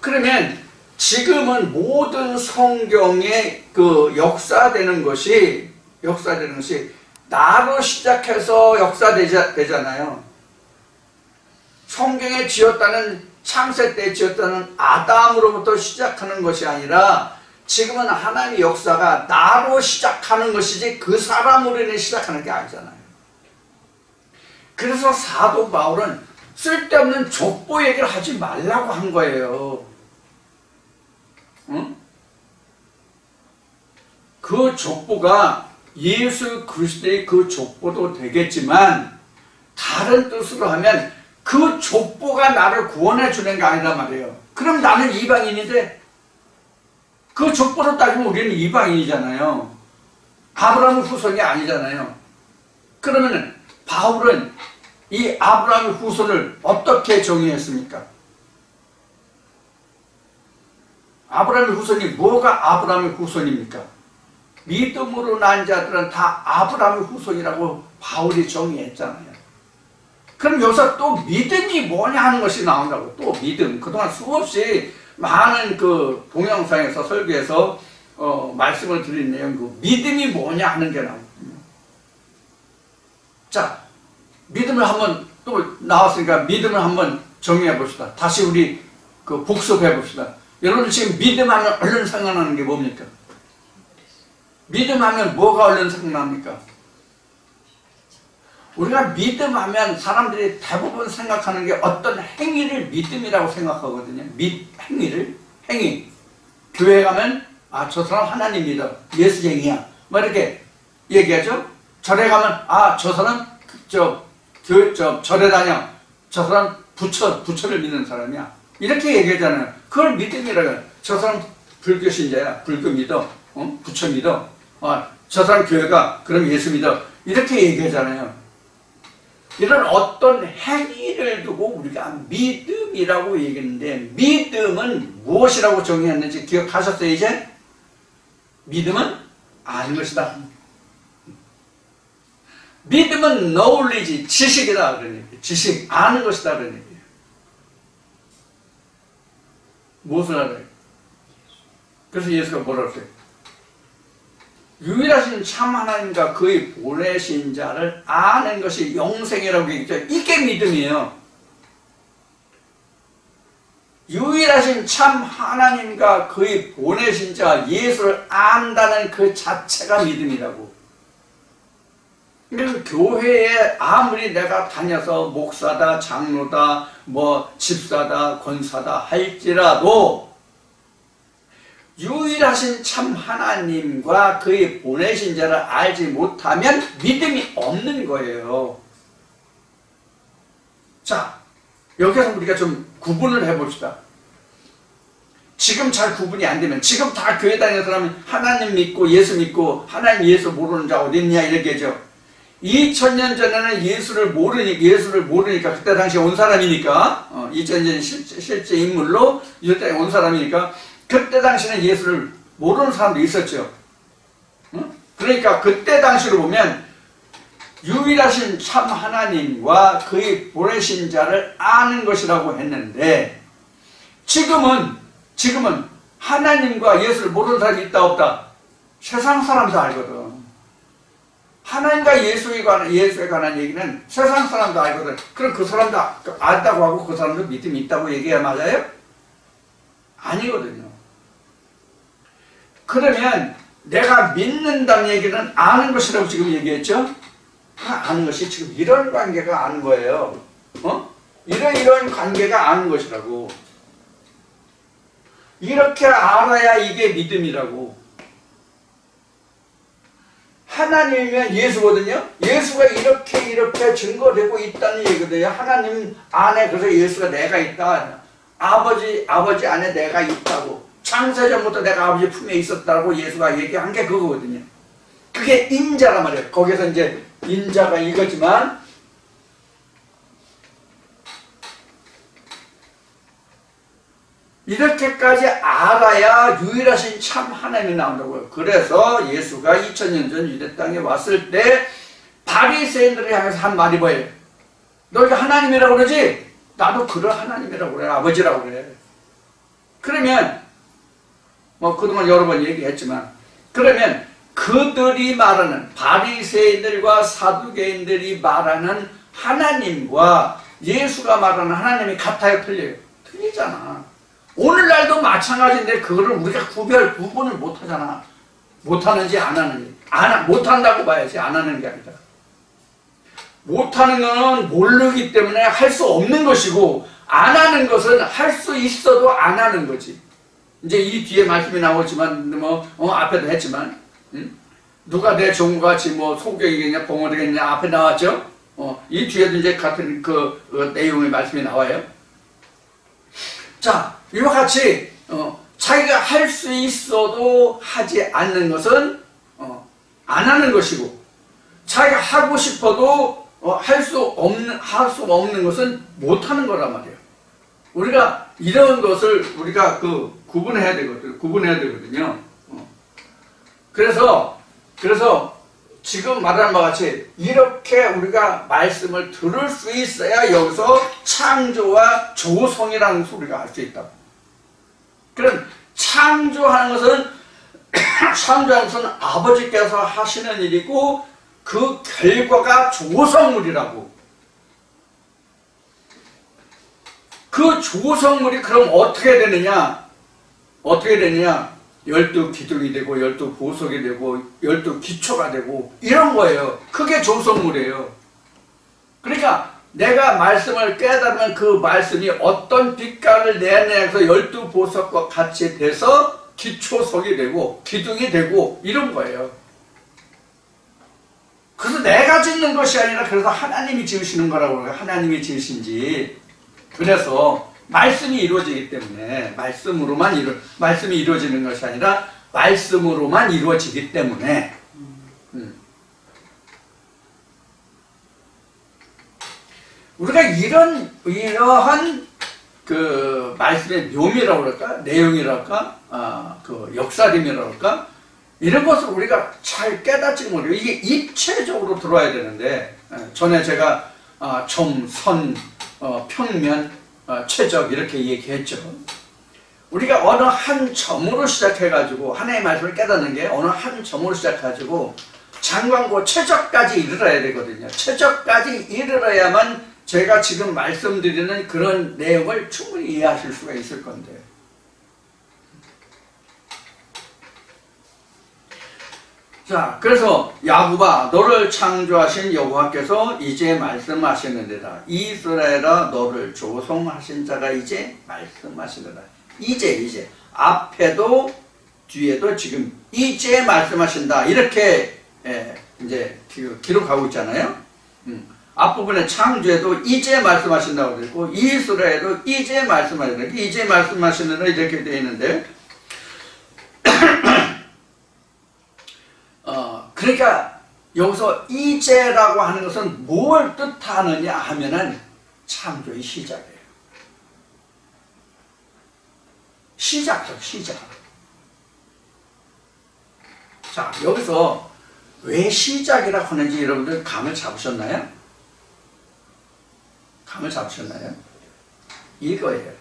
그러면 지금은 모든 성경의 그 역사되는 것이 나로 시작해서 역사되잖아요. 성경에 창세 때 지었다는 아담으로부터 시작하는 것이 아니라 지금은 하나님의 역사가 나로 시작하는 것이지 그 사람으로 인해 시작하는 게 아니잖아요. 그래서 사도 바울은 쓸데없는 족보 얘기를 하지 말라고 한 거예요. 응? 그 족보가 예수 그리스도의 그 족보도 되겠지만 다른 뜻으로 하면 그 족보가 나를 구원해 주는 게 아니란 말이에요. 그럼 나는 이방인인데 그 족보로 따지면 우리는 이방인이잖아요. 아브라함의 후손이 아니잖아요. 그러면 바울은 이 아브라함의 후손을 어떻게 정의했습니까? 아브라함의 후손이 뭐가 아브라함의 후손입니까? 믿음으로 난 자들은 다 아브라함의 후손이라고 바울이 정의했잖아요. 그럼 여기서 또 믿음이 뭐냐 하는 것이 나온다고. 또 믿음. 그동안 수없이 많은 그 동영상에서 설교에서 말씀을 드린 내용, 그 믿음이 뭐냐 하는 게 나오거든요. 자, 믿음을 한번 또 나왔으니까 믿음을 한번 정리해 봅시다. 다시 우리 그 복습해 봅시다. 여러분 지금 믿음하면 얼른 생각나는 게 뭡니까? 믿음하면 뭐가 얼른 생각납니까? 우리가 믿음하면 사람들이 대부분 생각하는 게 어떤 행위를 믿음이라고 생각하거든요. 행위. 교회 가면 저 사람 하나님 믿어, 예수쟁이야, 뭐 이렇게 얘기하죠. 절에 가면 저 사람 절에 다녀, 저 사람 부처를 믿는 사람이야, 이렇게 얘기하잖아요. 그걸 믿음이라고 해요. 저 사람 불교 신자야, 불교 믿어, 부처 믿어, 저 사람 교회가, 그럼 예수 믿어, 이렇게 얘기하잖아요. 이런 어떤 행위를 두고 우리가 믿음이라고 얘기했는데, 믿음은 무엇이라고 정의했는지 기억하셨어요 이제? 믿음은 아는 것이다. 믿음은 knowledge, 지식이다 그런 얘기예요. 지식, 아는 것이다 그런 얘기예요. 무엇을 알아요? 그래서 예수가 뭐라고 했어요? 유일하신 참 하나님과 그의 보내신 자를 아는 것이 영생이라고 얘기했죠. 이게 믿음이에요. 유일하신 참 하나님과 그의 보내신 자 예수를 안다는 그 자체가 믿음이라고. 그래서 교회에 아무리 내가 다녀서 목사다, 장로다, 집사다, 권사다 할지라도 유일하신 참 하나님과 그의 보내신 자를 알지 못하면 믿음이 없는 거예요. 자, 여기서 우리가 좀 구분을 해봅시다. 지금 잘 구분이 안 되면, 지금 다 교회 다니는 사람은 하나님 믿고 예수 믿고 하나님 예수 모르는 자 어디 있냐 이렇게 하죠. 2000년 전에는 예수를 모르니까 그때 당시에 온 사람이니까 2000년 실제 인물로 이때 온 사람이니까 그때 당시에는 예수를 모르는 사람도 있었죠. 그러니까 그때 당시로 보면 유일하신 참 하나님과 그의 보내신 자를 아는 것이라고 했는데, 지금은 하나님과 예수를 모르는 사람이 있다 없다? 세상 사람도 알거든. 하나님과 예수에 관한 얘기는 세상 사람도 알거든. 그럼 그 사람도 안다고 하고 그 사람도 믿음이 있다고 얘기해야 맞아요? 아니거든요. 그러면 내가 믿는다는 얘기는 아는 것이라고 지금 얘기했죠? 아는 것이 지금 이런 관계가 아는 거예요. 이런 관계가 아는 것이라고. 이렇게 알아야 이게 믿음이라고. 하나님이면 예수거든요. 예수가 이렇게 증거되고 있다는 얘기거든요. 하나님 안에, 그래서 예수가 내가 있다. 아버지 안에 내가 있다고. 창세전부터 내가 아버지 품에 있었다고 예수가 얘기한 게 그거거든요. 그게 인자란 말이에요. 거기서 이제 인자가 이거지만, 이렇게까지 알아야 유일하신 참 하나님이 나온다고요. 그래서 예수가 2000년 전 유대 땅에 왔을 때 바리새인들을 향해서 한 말이 뭐예요? 너희가 하나님이라고 그러지? 나도 그런 하나님이라고 그래. 아버지라고 그래. 그러면 뭐 그동안 여러 번 얘기했지만, 그러면 그들이 말하는, 바리새인들과 사두개인들이 말하는 하나님과 예수가 말하는 하나님이 같아요, 틀려요? 틀리잖아. 오늘날도 마찬가지인데 그거를 우리가 구분을 못하잖아. 못하는지 안 하는지. 못한다고 봐야지, 안 하는 게 아니라. 못하는 거는 모르기 때문에 할 수 없는 것이고, 안 하는 것은 할 수 있어도 안 하는 거지. 이제 이 뒤에 말씀이 나오지만, 앞에도 했지만, 누가 내 종같이 소경이겠냐, 봉어리겠냐, 앞에 나왔죠? 이 뒤에도 이제 같은 그 내용의 말씀이 나와요. 자, 이와 같이, 자기가 할 수 있어도 하지 않는 것은, 안 하는 것이고, 자기가 하고 싶어도, 할 수 없는 것은 못 하는 거란 말이에요. 우리가 이런 것을 우리가 구분해야 되거든요. 그래서 지금 말하는 바와 같이 이렇게 우리가 말씀을 들을 수 있어야 여기서 창조와 조성이라는 것을 우리가 알 수 있다. 그럼 창조하는 것은 아버지께서 하시는 일이고, 그 결과가 조성물이라고. 그 조성물이 그럼 어떻게 되느냐? 12기둥이 되고 12보석이 되고 12기초가 되고 이런 거예요. 그게 조성물이에요. 그러니까 내가 말씀을 깨달으면 그 말씀이 어떤 빛깔을 내내서 12보석과 같이 돼서 기초석이 되고 기둥이 되고 이런 거예요. 그래서 내가 짓는 것이 아니라, 그래서 하나님이 지으시는 거라고 그래요. 하나님이 지으신지. 그래서 말씀이 이루어지기 때문에, 말씀이 이루어지는 것이 아니라 말씀으로만 이루어지기 때문에, 우리가 이러한 그 말씀의 묘미라고 그럴까, 내용이랄까, 그 역사림이라고 그럴까, 이런 것을 우리가 잘 깨닫지 못해요. 이게 입체적으로 들어와야 되는데, 전에 제가 점, 선, 평면, 최적 이렇게 얘기했죠. 우리가 어느 한 점으로 시작해가지고 하나님의 말씀을 깨닫는 게 어느 한 점으로 시작해가지고 장관고 최적까지 이르러야 되거든요. 최적까지 이르러야만 제가 지금 말씀드리는 그런 내용을 충분히 이해하실 수가 있을 건데. 자, 그래서 야곱아, 너를 창조하신 여호와께서 이제 말씀하시는데다. 이스라엘아, 너를 조성하신 자가 이제 말씀하시는다. 이제 앞에도 뒤에도 지금 이제 말씀하신다. 이렇게 이제 기록하고 있잖아요. 앞부분에 창조에도 이제 말씀하신다고 되어 있고, 이스라엘도 이제 말씀하신다. 이제 말씀하시는다 이렇게 되어 있는데, 그러니까 여기서 이제라고 하는 것은 뭘 뜻하느냐 하면은 창조의 시작이에요. 시작. 자, 여기서 왜 시작이라고 하는지 여러분들 감을 잡으셨나요? 이거예요.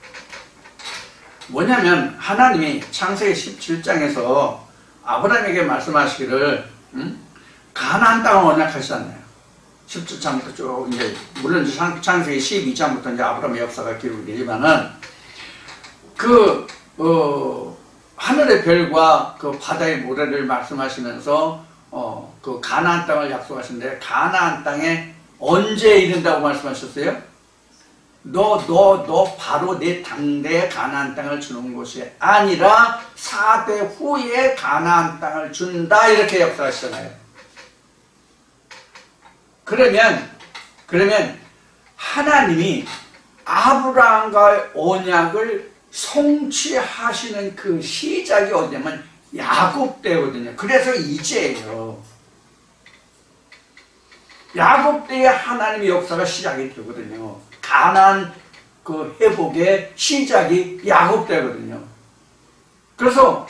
뭐냐면 하나님이 창세기 17장에서 아브라함에게 말씀하시기를 가나안 땅을 언약하시잖아요. 17장부터 쭉 이제 물론 창세기 12장부터 이제 아브라함의 역사가 기록이 되지만은 하늘의 별과 그 바다의 모래를 말씀하시면서 그 가나안 땅을 약속하시는데, 가나안 땅에 언제 이른다고 말씀하셨어요? 너 바로 내 당대에 가나안 땅을 주는 것이 아니라 4대 후에 가나안 땅을 준다 이렇게 역사하시잖아요. 그러면 하나님이 아브라함과의 언약을 성취하시는 그 시작이 어디냐면 야곱 때거든요. 그래서 이제예요. 야곱 때에 하나님의 역사가 시작이 되거든요. 가나안 그 회복의 시작이 야곱 때거든요. 그래서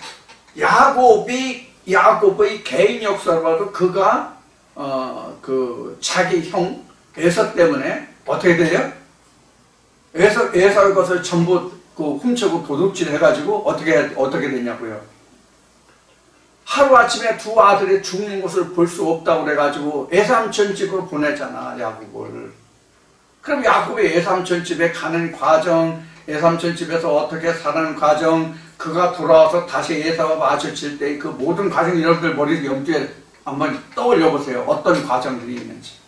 야곱의 개인 역사를 봐도 그가 그 자기 형 에서 때문에 어떻게 돼요? 에서의 것을 전부 그 훔치고 도둑질 해가지고 어떻게 되냐고요? 하루아침에 두 아들이 죽는 것을 볼 수 없다고 그래가지고 애삼촌 집으로 보내잖아, 야곱을. 그럼 야곱이 애삼촌 집에 가는 과정, 애삼촌 집에서 어떻게 사는 과정, 그가 돌아와서 다시 에사와 마주칠 때 그 모든 과정, 여러분들 머리 염두에 한번 떠올려 보세요. 어떤 과정들이 있는지.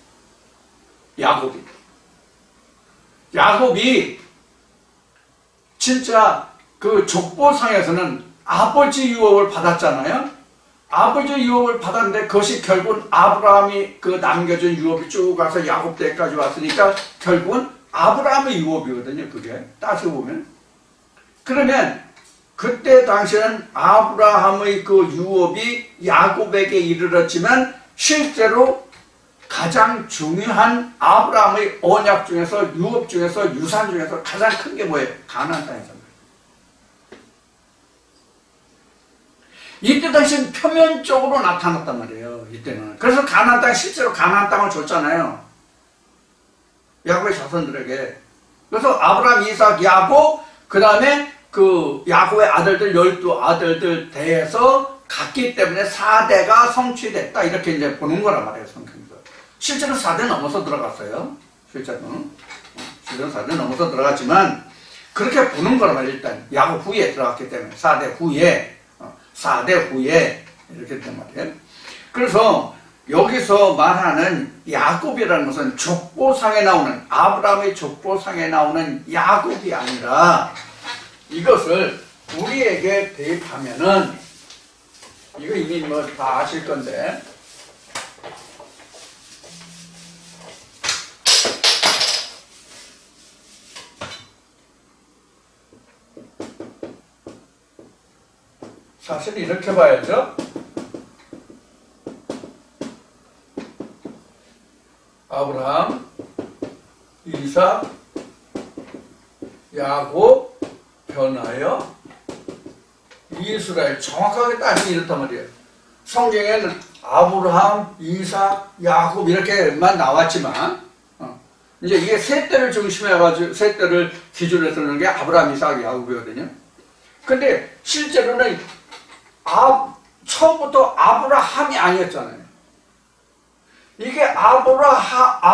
야곱이 진짜 그 족보상에서는 아버지 유업을 받았잖아요. 아버지 유업을 받았는데 그것이 결국은 아브라함이 그 남겨준 유업이 쭉 가서 야곱 때까지 왔으니까 결국은 아브라함의 유업이거든요. 그게 따지고 보면. 그러면 그때 당시에는 아브라함의 그 유업이 야곱에게 이르렀지만 실제로 가장 중요한 아브라함의 언약 중에서 유업 중에서 유산 중에서 가장 큰 게 뭐예요? 가나안 땅이잖아요. 이때 당시는 표면적으로 나타났단 말이에요. 이때는. 그래서 가나안 땅 실제로 가나안 땅을 줬잖아요. 야곱의 자손들에게. 그래서 아브라함, 이삭, 야곱 그 다음에 그 야곱의 아들들 12아들들 대해서 갔기 때문에 4대가 성취됐다 이렇게 이제 보는 거란 말이에요. 성경에서. 실제로 4대 넘어서 들어갔어요. 실제로는 4대 넘어서 들어갔지만 그렇게 보는 거란 말이에요. 일단 야곱 후에 들어갔기 때문에 4대 후에 이렇게 된 말이에요. 그래서 여기서 말하는 야곱이라는 것은 족보상에 나오는 아브라함의 족보상에 나오는 야곱이 아니라 이것을 우리에게 대입하면은 이거 이미 뭐 다 아실 건데 사실 이렇게 봐야죠. 아브라함, 이삭, 야곱, 변하여 이스라엘 정확하게 따지면 이렇단 말이에요. 성경에는 아브라함, 이삭, 야곱 이렇게만 나왔지만 이제 이게 셋대를 중심해가지고 셋대를 기준으로 해서 그런 게 아브라함, 이삭, 야곱이거든요. 근데 실제로는 처음부터 아브라함이 아니었잖아요. 이게 아브라함은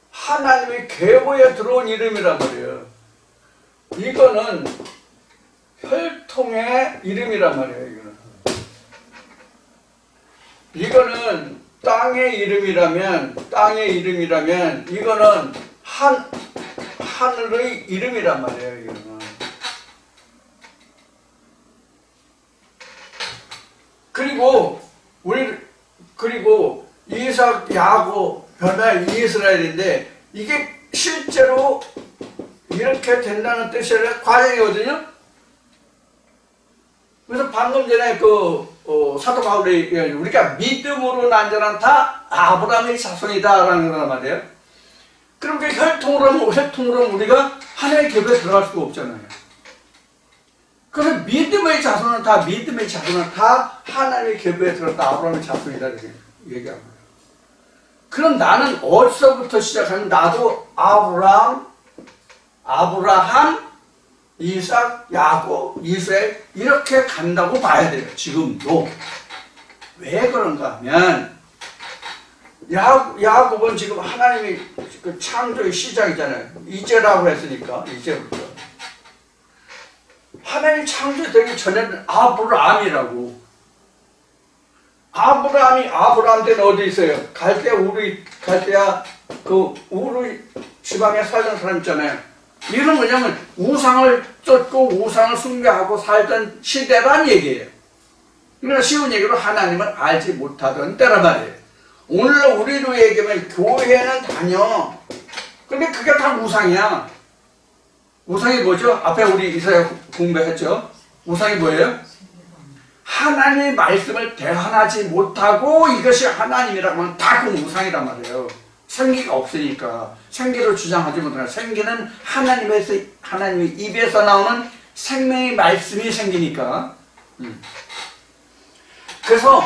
하나님의 계보에 들어온 이름이란 말이에요. 이거는 혈통의 이름이란 말이에요. 이거는 땅의 이름이라면 이거는 하늘의 이름이란 말이에요. 이거는. 그리고 이삭, 야곱, 변화 이스라엘인데 이게 실제로 이렇게 된다는 뜻의 과정이거든요. 그래서 방금 전에 사도 바울이 우리가 믿음으로 난 자는 다 아브라함의 자손이다라는 거란 말이에요. 그럼 그 혈통으로 우리가 하나님의 계보에 들어갈 수가 없잖아요. 그래서 믿음의 자손은 다 하나님의 계보에 들었다 아브라함의 자손이다 이렇게 얘기하는 거예요. 그럼 나는 어디서부터 시작하면 나도 아브라함, 이삭, 야곱, 이스라엘 이렇게 간다고 봐야 돼요. 지금도. 왜 그런가 하면 야곱은 지금 하나님이 그 창조의 시작이잖아요. 이제라고 했으니까 이제부터. 하나님 창조되기 전에는 아브라함이라고. 아브라함 때는 어디 있어요? 갈대아 그 우르 지방에 살던 사람 있잖아요. 이건 뭐냐면 우상을 쫓고 우상을 숭배하고 살던 시대란 얘기예요. 그러니까 쉬운 얘기로 하나님을 알지 못하던 때란 말이에요. 오늘 우리로 얘기하면 교회는 다녀. 근데 그게 다 우상이야. 우상이 뭐죠? 앞에 우리 이사야 공부했죠? 우상이 뭐예요? 하나님의 말씀을 대환하지 못하고 이것이 하나님이라고 하면 다 그건 우상이란 말이에요. 생기가 없으니까. 생기를 주장하지 못하는, 생기는 하나님의 입에서 나오는 생명의 말씀이 생기니까. 그래서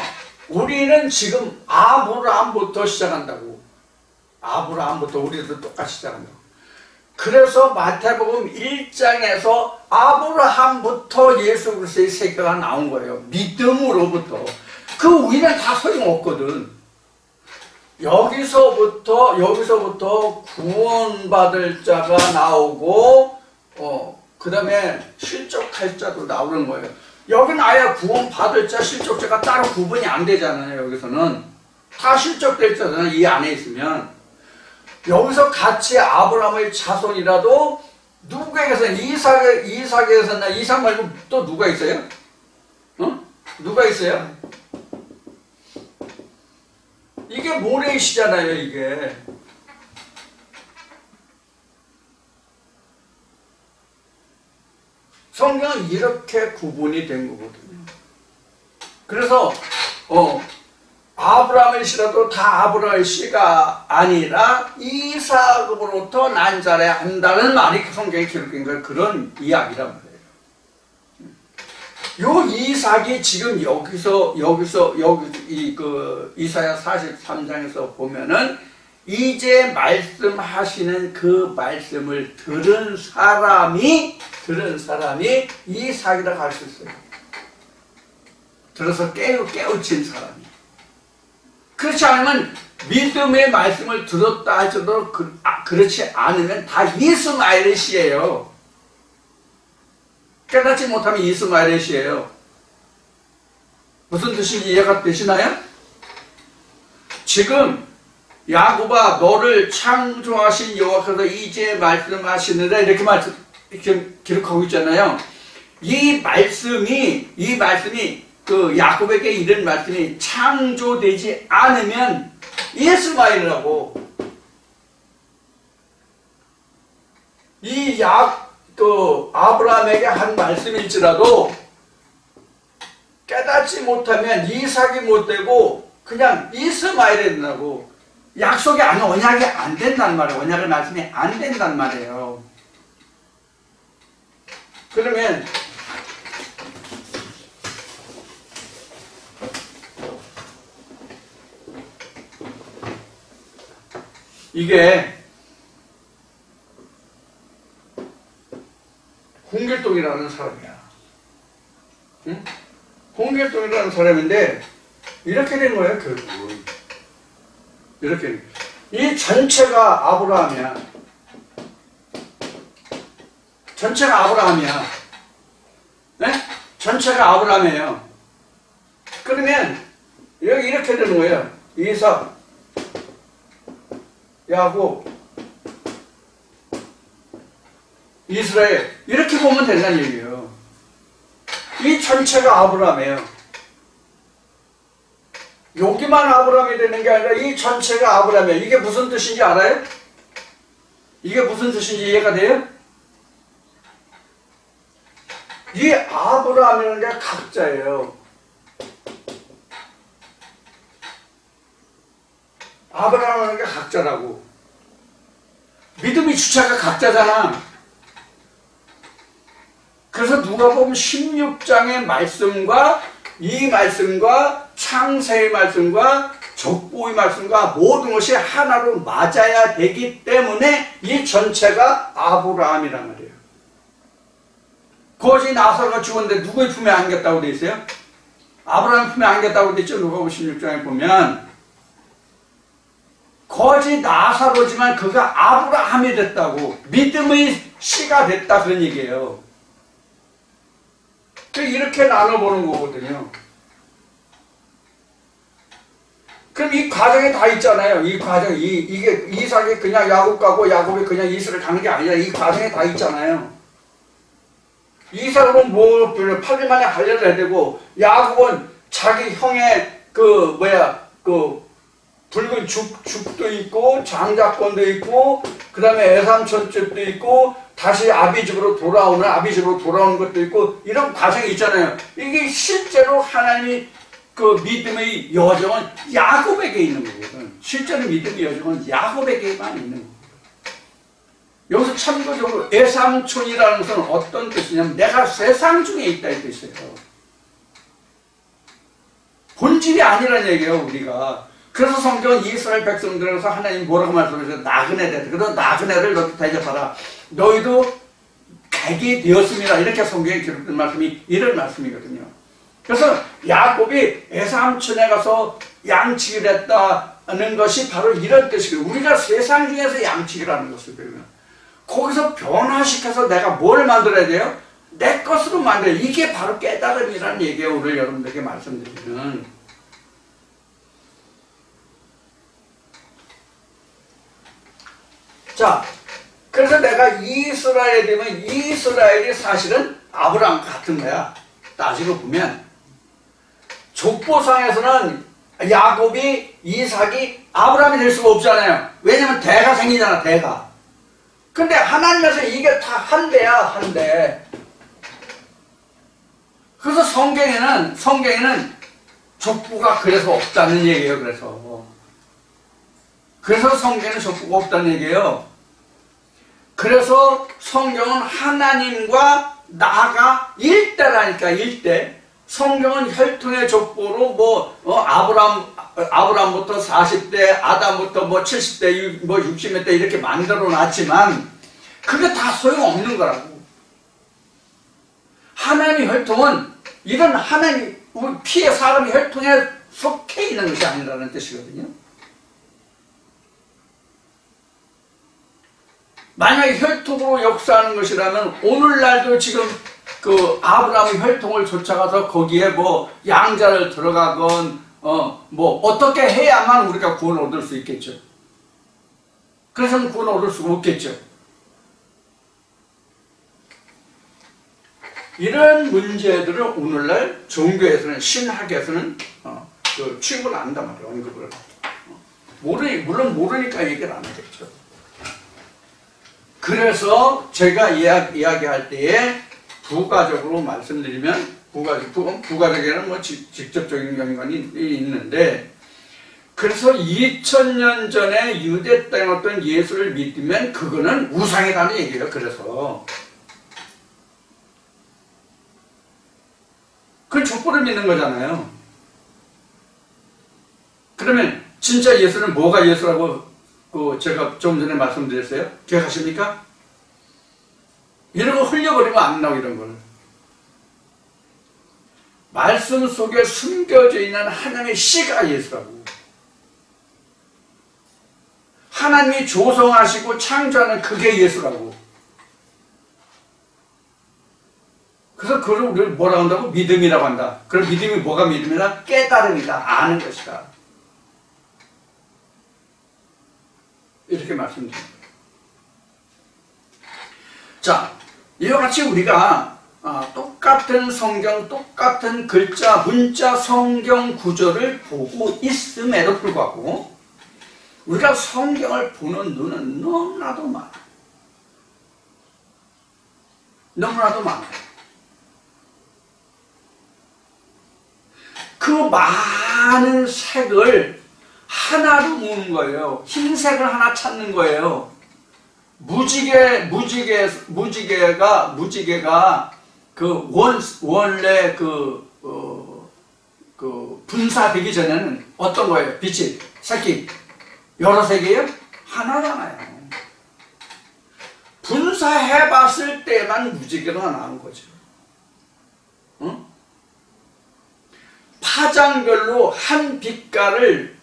우리는 지금 아브라함부터 시작한다고. 아브라함부터 우리도 똑같이 시작한다고. 그래서 마태복음 1장에서 아브라함부터 예수 그리스도의 세계가 나온 거예요. 믿음으로부터. 그 위는 다 소용없거든. 여기서부터 구원받을 자가 나오고, 그 다음에 실족할 자도 나오는 거예요. 여기는 아예 구원받을 자, 실족자가 따로 구분이 안 되잖아요. 여기서는 다 실족될 자잖아요. 이 안에 있으면. 여기서 같이 아브라함의 자손이라도 누구에게서 이삭에서나 이삭 말고 또 누가 있어요? 누가 있어요? 이게 모레이시잖아요. 이게 성경은 이렇게 구분이 된 거거든요. 그래서 아브라함의 씨라도 다 아브라함의 씨가 아니라 이삭으로부터 난 자라 한다는 말이 그 성경에 기록된 걸 그런 이야기란 말이에요. 요 이삭이 지금 여기 이사야 43장에서 보면은 이제 말씀하시는 그 말씀을 들은 사람이 이삭이라고 할 수 있어요. 들어서 깨우친 사람이. 그렇지 않으면 믿음의 말씀을 들었다 할지라도 그렇지 않으면 다 이스마엘의 씨예요. 깨닫지 못하면 이스마엘의 씨예요. 무슨 뜻인지 이해가 되시나요? 지금 야곱아 너를 창조하신 여호와께서 이제 말씀하시느라 이렇게 기록하고 있잖아요. 이 말씀이 그 야곱에게 이런 말씀이 창조되지 않으면 이스마엘이라고. 아브라함에게 한 말씀일지라도 깨닫지 못하면 이삭이 못 되고 그냥 이스마엘이 된다고. 약속이 언약이 안 된단 말이에요. 언약의 말씀이 안 된단 말이에요. 그러면 이게 홍길동이라는 사람이야. 응? 홍길동이라는 사람인데 이렇게 된 거예요. 결국은 이렇게 이 전체가 아브라함이야. 전체가 아브라함이야. 네? 전체가 아브라함이에요. 그러면 여기 이렇게 되는 거예요. 이삭, 야곱, 이스라엘 이렇게 보면 된다는 얘기예요. 이 전체가 아브라함이에요. 여기만 아브라함이 되는 게 아니라 이 전체가 아브라함이에요. 이게 무슨 뜻인지 알아요? 이게 무슨 뜻인지 이해가 돼요? 이 아브라함이라는 게 각자예요. 아브라함이라는 게 각자라고. 믿음의 주체가 각자잖아. 그래서 누가복음 16장의 말씀과 이 말씀과 창세의 말씀과 족보의 말씀과 모든 것이 하나로 맞아야 되기 때문에 이 전체가 아브라함이란 말이에요. 거지 나사로가 죽었는데 누구의 품에 안겼다고 돼 있어요? 아브라함 품에 안겼다고 돼 있죠. 누가복음 16장에 보면 거지 나사로지만 그가 아브라함이 됐다고. 믿음의 씨가 됐다 그런 얘기예요. 이렇게 나눠보는 거거든요. 그럼 지금 이 과정에 다 있잖아요. 이 과정, 이게 이삭이 그냥 야곱 가고 야곱이 그냥 이스라엘 가는 게 아니라 이 과정에 다 있잖아요. 이삭은 뭐 8일 만에 할례를 해야 되고, 야곱은 자기 형의 그 붉은 죽도 있고 장자권도 있고, 그 다음에 애삼촌집도 있고, 다시 아비집으로 돌아오는 것도 있고, 이런 과정이 있잖아요. 이게 실제로 하나님이 그 믿음의 여정은 야곱에게 있는 거거든. 실제로 믿음의 여정은 야곱에게만 있는 거거든. 여기서 참고적으로 애삼촌이라는 것은 어떤 뜻이냐면 내가 세상 중에 있다 이 뜻이에요. 본질이 아니라는 얘기예요, 우리가. 그래서 성경은 이스라엘 백성들에서 하나님 뭐라고 말씀하셨어요? 나그네들. 그래서 나그네를 너도 대접하라. 너희도 가게 되었습니다. 이렇게 성경에 기록된 말씀이 이런 말씀이거든요. 그래서 야곱이 에삼촌에 가서 양치기를 했다는 것이 바로 이런 뜻이거든요. 우리가 세상 중에서 양치기를 하는 것을 배우면 거기서 변화시켜서 내가 뭘 만들어야 돼요? 내 것으로 만들어야 돼요. 이게 바로 깨달음이라는 얘기예요. 오늘 여러분들에게 말씀드리는. 자, 그래서 내가 이스라엘에 되면 이스라엘이 사실은 아브라함 같은 거야. 따지고 보면 족보상에서는 야곱이 이삭이 아브라함이 될 수가 없잖아요. 왜냐면 대가 생기잖아, 대가. 근데 하나님에서 이게 다 한 대야, 한 대. 그래서 성경에는 족보가 그래서 없다는 얘기예요. 그래서 성경에는 족보가 없다는 얘기예요. 그래서 성경은 하나님과 나가 일대라니까, 일대. 성경은 혈통의 족보로 아브라함부터 40대, 아담부터 70대, 60몇 대 이렇게 만들어 놨지만 그게 다 소용없는 거라고. 하나님의 혈통은 이런 하나님, 우리 피의 사람의 혈통에 속해 있는 것이 아니라는 뜻이거든요. 만약에 혈통으로 역사하는 것이라면 오늘날도 지금 그 아브라함의 혈통을 쫓아가서 거기에 양자를 들어가건 어떻게 해야만 우리가 구원을 얻을 수 있겠죠. 그래서는 구원을 얻을 수가 없겠죠. 이런 문제들을 오늘날 종교에서는, 신학에서는 취급을 안 한단 말이에요. 언급을. 물론 모르니까 얘기를 안 하겠죠. 그래서 제가 이야기할 때에 부가적으로 말씀드리면, 부가적에는 직접적인 연관이 있는데, 그래서 2000년 전에 유대 땅에 어떤 예수를 믿으면 그거는 우상이라는 얘기예요. 그래서 그건 족보를 믿는 거잖아요. 그러면 진짜 예수는 뭐가 예수라고 제가 좀 전에 말씀드렸어요? 기억하십니까? 이런 거 흘려버리면 안 나오고, 이런 거는. 말씀 속에 숨겨져 있는 하나님의 씨가 예수라고. 하나님이 조성하시고 창조하는 그게 예수라고. 그래서 그걸 우리가 뭐라고 한다고? 믿음이라고 한다. 그럼 믿음이 뭐가 믿음이다? 깨달음이다. 아는 것이다. 이렇게 말씀드립니다. 자, 이와 같이 우리가 똑같은 성경, 똑같은 글자, 문자, 성경 구조를 보고 있음에도 불구하고 우리가 성경을 보는 눈은 너무나도 많아요. 너무나도 많아요. 그 많은 색을 하나로 모으는 거예요. 흰색을 하나 찾는 거예요. 무지개가 원래 분사되기 전에는 어떤 거예요? 빛이, 색이 여러 색이에요? 하나잖아요. 분사해 봤을 때만 무지개가 나온 거죠. 응? 파장별로 한 빛깔을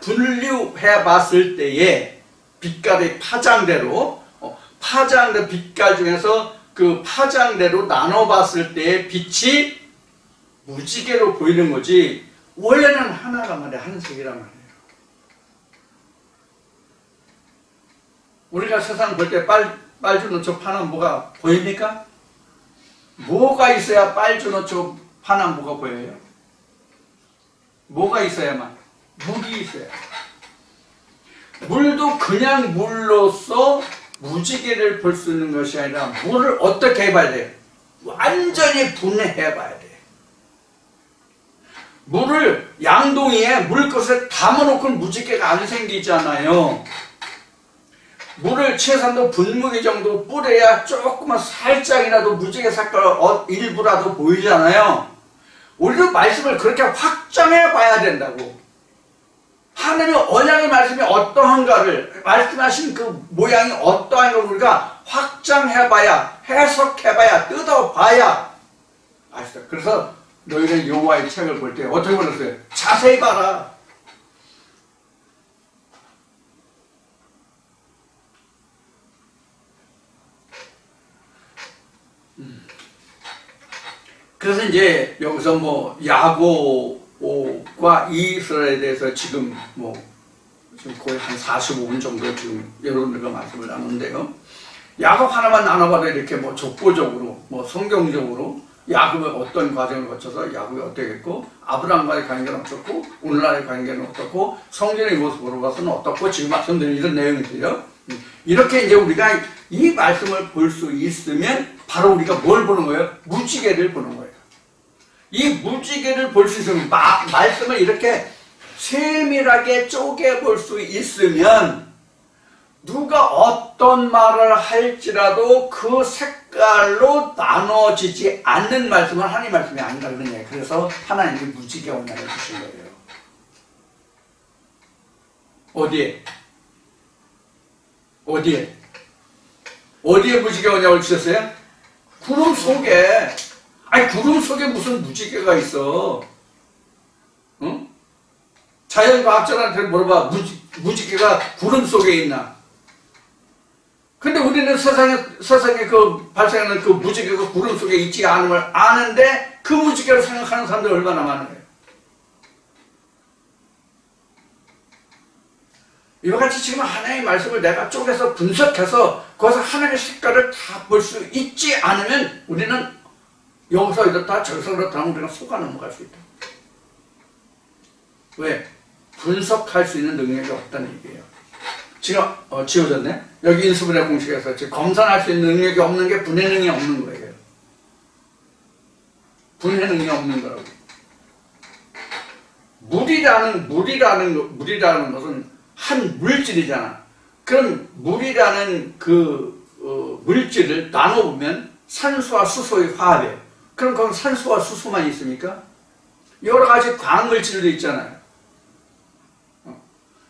분류해 봤을 때에 빛깔의 파장대로 빛깔 중에서 그 파장대로 나눠 봤을 때의 빛이 무지개로 보이는 거지, 원래는 하나란 말이에요. 한 색이란 말이에요. 우리가 세상 볼 때 빨주노 초 파남보가 보입니까? 뭐가 있어야 빨주노 초 파남보가 보여요? 뭐가 있어야만? 물이 있어야. 물도 그냥 물로서 무지개를 볼 수 있는 것이 아니라 물을 어떻게 해봐야 돼요? 완전히 분해해봐야 돼. 물을 양동이에 물것을 담아놓고 무지개가 안 생기잖아요. 물을 최소한도 분무기 정도 뿌려야 조금만 살짝이라도 무지개 색깔 일부라도 보이잖아요. 우리도 말씀을 그렇게 확장해 봐야 된다고. 하나님의 언약의 말씀이 어떠한가를, 말씀하신 그 모양이 어떠한가를 우리가 확장해 봐야, 해석해 봐야, 뜯어 봐야 아시죠? 그래서 너희는 여호와의 책을 볼 때 어떻게 보셨어요? 자세히 봐라. 그래서 이제 여기서 뭐 야곱과 이스라엘에 대해서 지금 거의 한 45분 정도 지금 여러분들과 말씀을 나누는데요. 야곱 하나만 나눠봐도 이렇게 족보적으로, 성경적으로 야곱의 어떤 과정을 거쳐서 야곱이 어떻게 했고, 아브라함과의 관계는 어떻고, 오늘날의 관계는 어떻고, 성전의 모습으로 봐서는 어떻고, 지금 말씀드린 이런 내용이들요. 이렇게 이제 우리가 이 말씀을 볼 수 있으면 바로 우리가 뭘 보는 거예요? 무지개를 보는 거예요. 이 무지개를 볼 수 있으면 말씀을 이렇게 세밀하게 쪼개볼 수 있으면 누가 어떤 말을 할지라도 그 색깔로 나눠지지 않는 말씀은 하나님 말씀이 아니라 그런 얘기예요. 그래서 하나님이 무지개 언약을 주신 거예요. 어디에? 어디에 무지개 언약을 주셨어요? 구름 속에. 아니 구름 속에 무슨 무지개가 있어? 응? 자연과학자한테 물어봐. 무지개가 구름 속에 있나? 근데 우리는 세상에 그 발생하는 그 무지개가 구름 속에 있지 않음을 아는데 그 무지개를 생각하는 사람들이 얼마나 많은 거예요? 이와 같이 지금 하나님의 말씀을 내가 쪼개서 분석해서 거기서 하나님의 색깔을 다 볼 수 있지 않으면 우리는 여기서 이렇다 저기서 그렇다 하면 우리가 속아 넘어갈 수 있다. 왜? 분석할 수 있는 능력이 없다는 얘기예요. 지금 지워졌네? 여기 인수분해 공식에서 지금 검산할 수 있는 능력이 없는 게 분해 능력이 없는 거예요. 분해 능력이 없는 거라고. 물이라는 것은 한 물질이잖아. 그럼 물이라는 그 물질을 나눠보면 산소와 수소의 화합이에요. 그럼 거기 산소와 수소만 있습니까? 여러 가지 광물질도 있잖아요.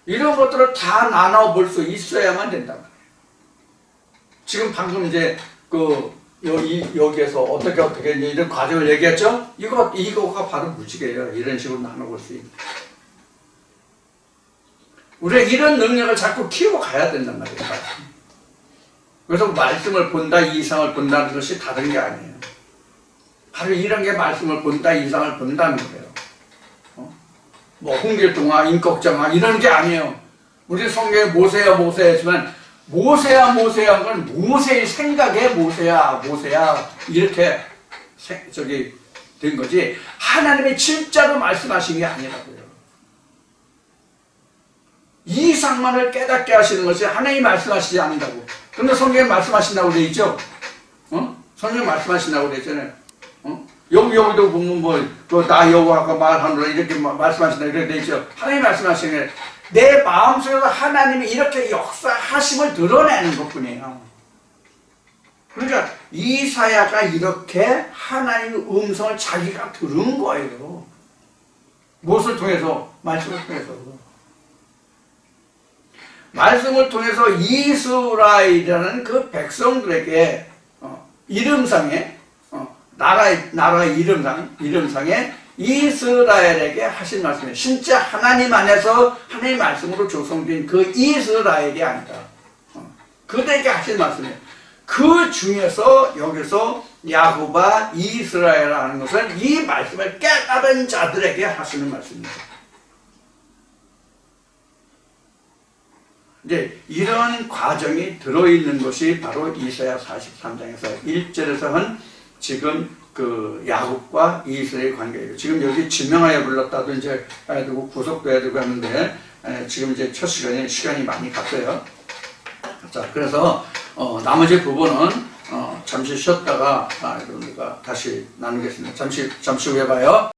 이런 것들을 다 나눠볼 수 있어야만 된단 말이에요. 지금 방금 이제 여기에서 어떻게 이제 이런 과정을 얘기했죠? 이거가 바로 무지개예요. 이런 식으로 나눠볼 수 있는. 우리가 이런 능력을 자꾸 키우고 가야 된단 말이에요. 그래서 말씀을 본다, 이상을 본다는 것이 다른 게 아니에요. 바로 이런 게 말씀을 본다, 이상을 본다는 거예요. 홍길동화, 임꺽정화 이런 게 아니에요. 우리 성경에 모세야 했지만 모세야 건 모세의 생각에 모세야 이렇게 된 거지 하나님이 진짜로 말씀하신 게 아니라고요. 이상만을 깨닫게 하시는 것이 하나님이 말씀하시지 않는다고. 근데 성경에 말씀하신다고 되어 있죠? 성경에 말씀하신다고 되어 있잖아요. 여기도 보면 나 여호와가 말하노라 이렇게 말씀하신다 이렇게 되어 있죠. 하나님이 말씀하시는 게 내 마음속에서 하나님이 이렇게 역사하심을 드러내는 것뿐이에요. 그러니까 이사야가 이렇게 하나님의 음성을 자기가 들은 거예요. 무엇을 통해서? 말씀을 통해서. 말씀을 통해서 이스라엘이라는 그 백성들에게 이름상에 나라의 이름상에 이스라엘에게 하신 말씀이에요. 진짜 하나님 안에서 하나님의 말씀으로 조성된 그 이스라엘이 아니다. 그들에게 하신 말씀이에요. 그 중에서 여기서 야곱아 이스라엘아 하는 것은 이 말씀을 깨달은 자들에게 하시는 말씀입니다. 이제 이런 과정이 들어있는 것이 바로 이사야 43장에서 1절에서는 지금 그 야곱과 이스라엘의 관계예요. 지금 여기 지명하여 불렀다도 이제 해야 되고 구속도 해야 되고 하는데 지금 이제 첫 시간이 많이 갔어요. 자, 그래서 나머지 부분은 잠시 쉬었다가 우리가 다시 나누겠습니다. 잠시 후에 봐요.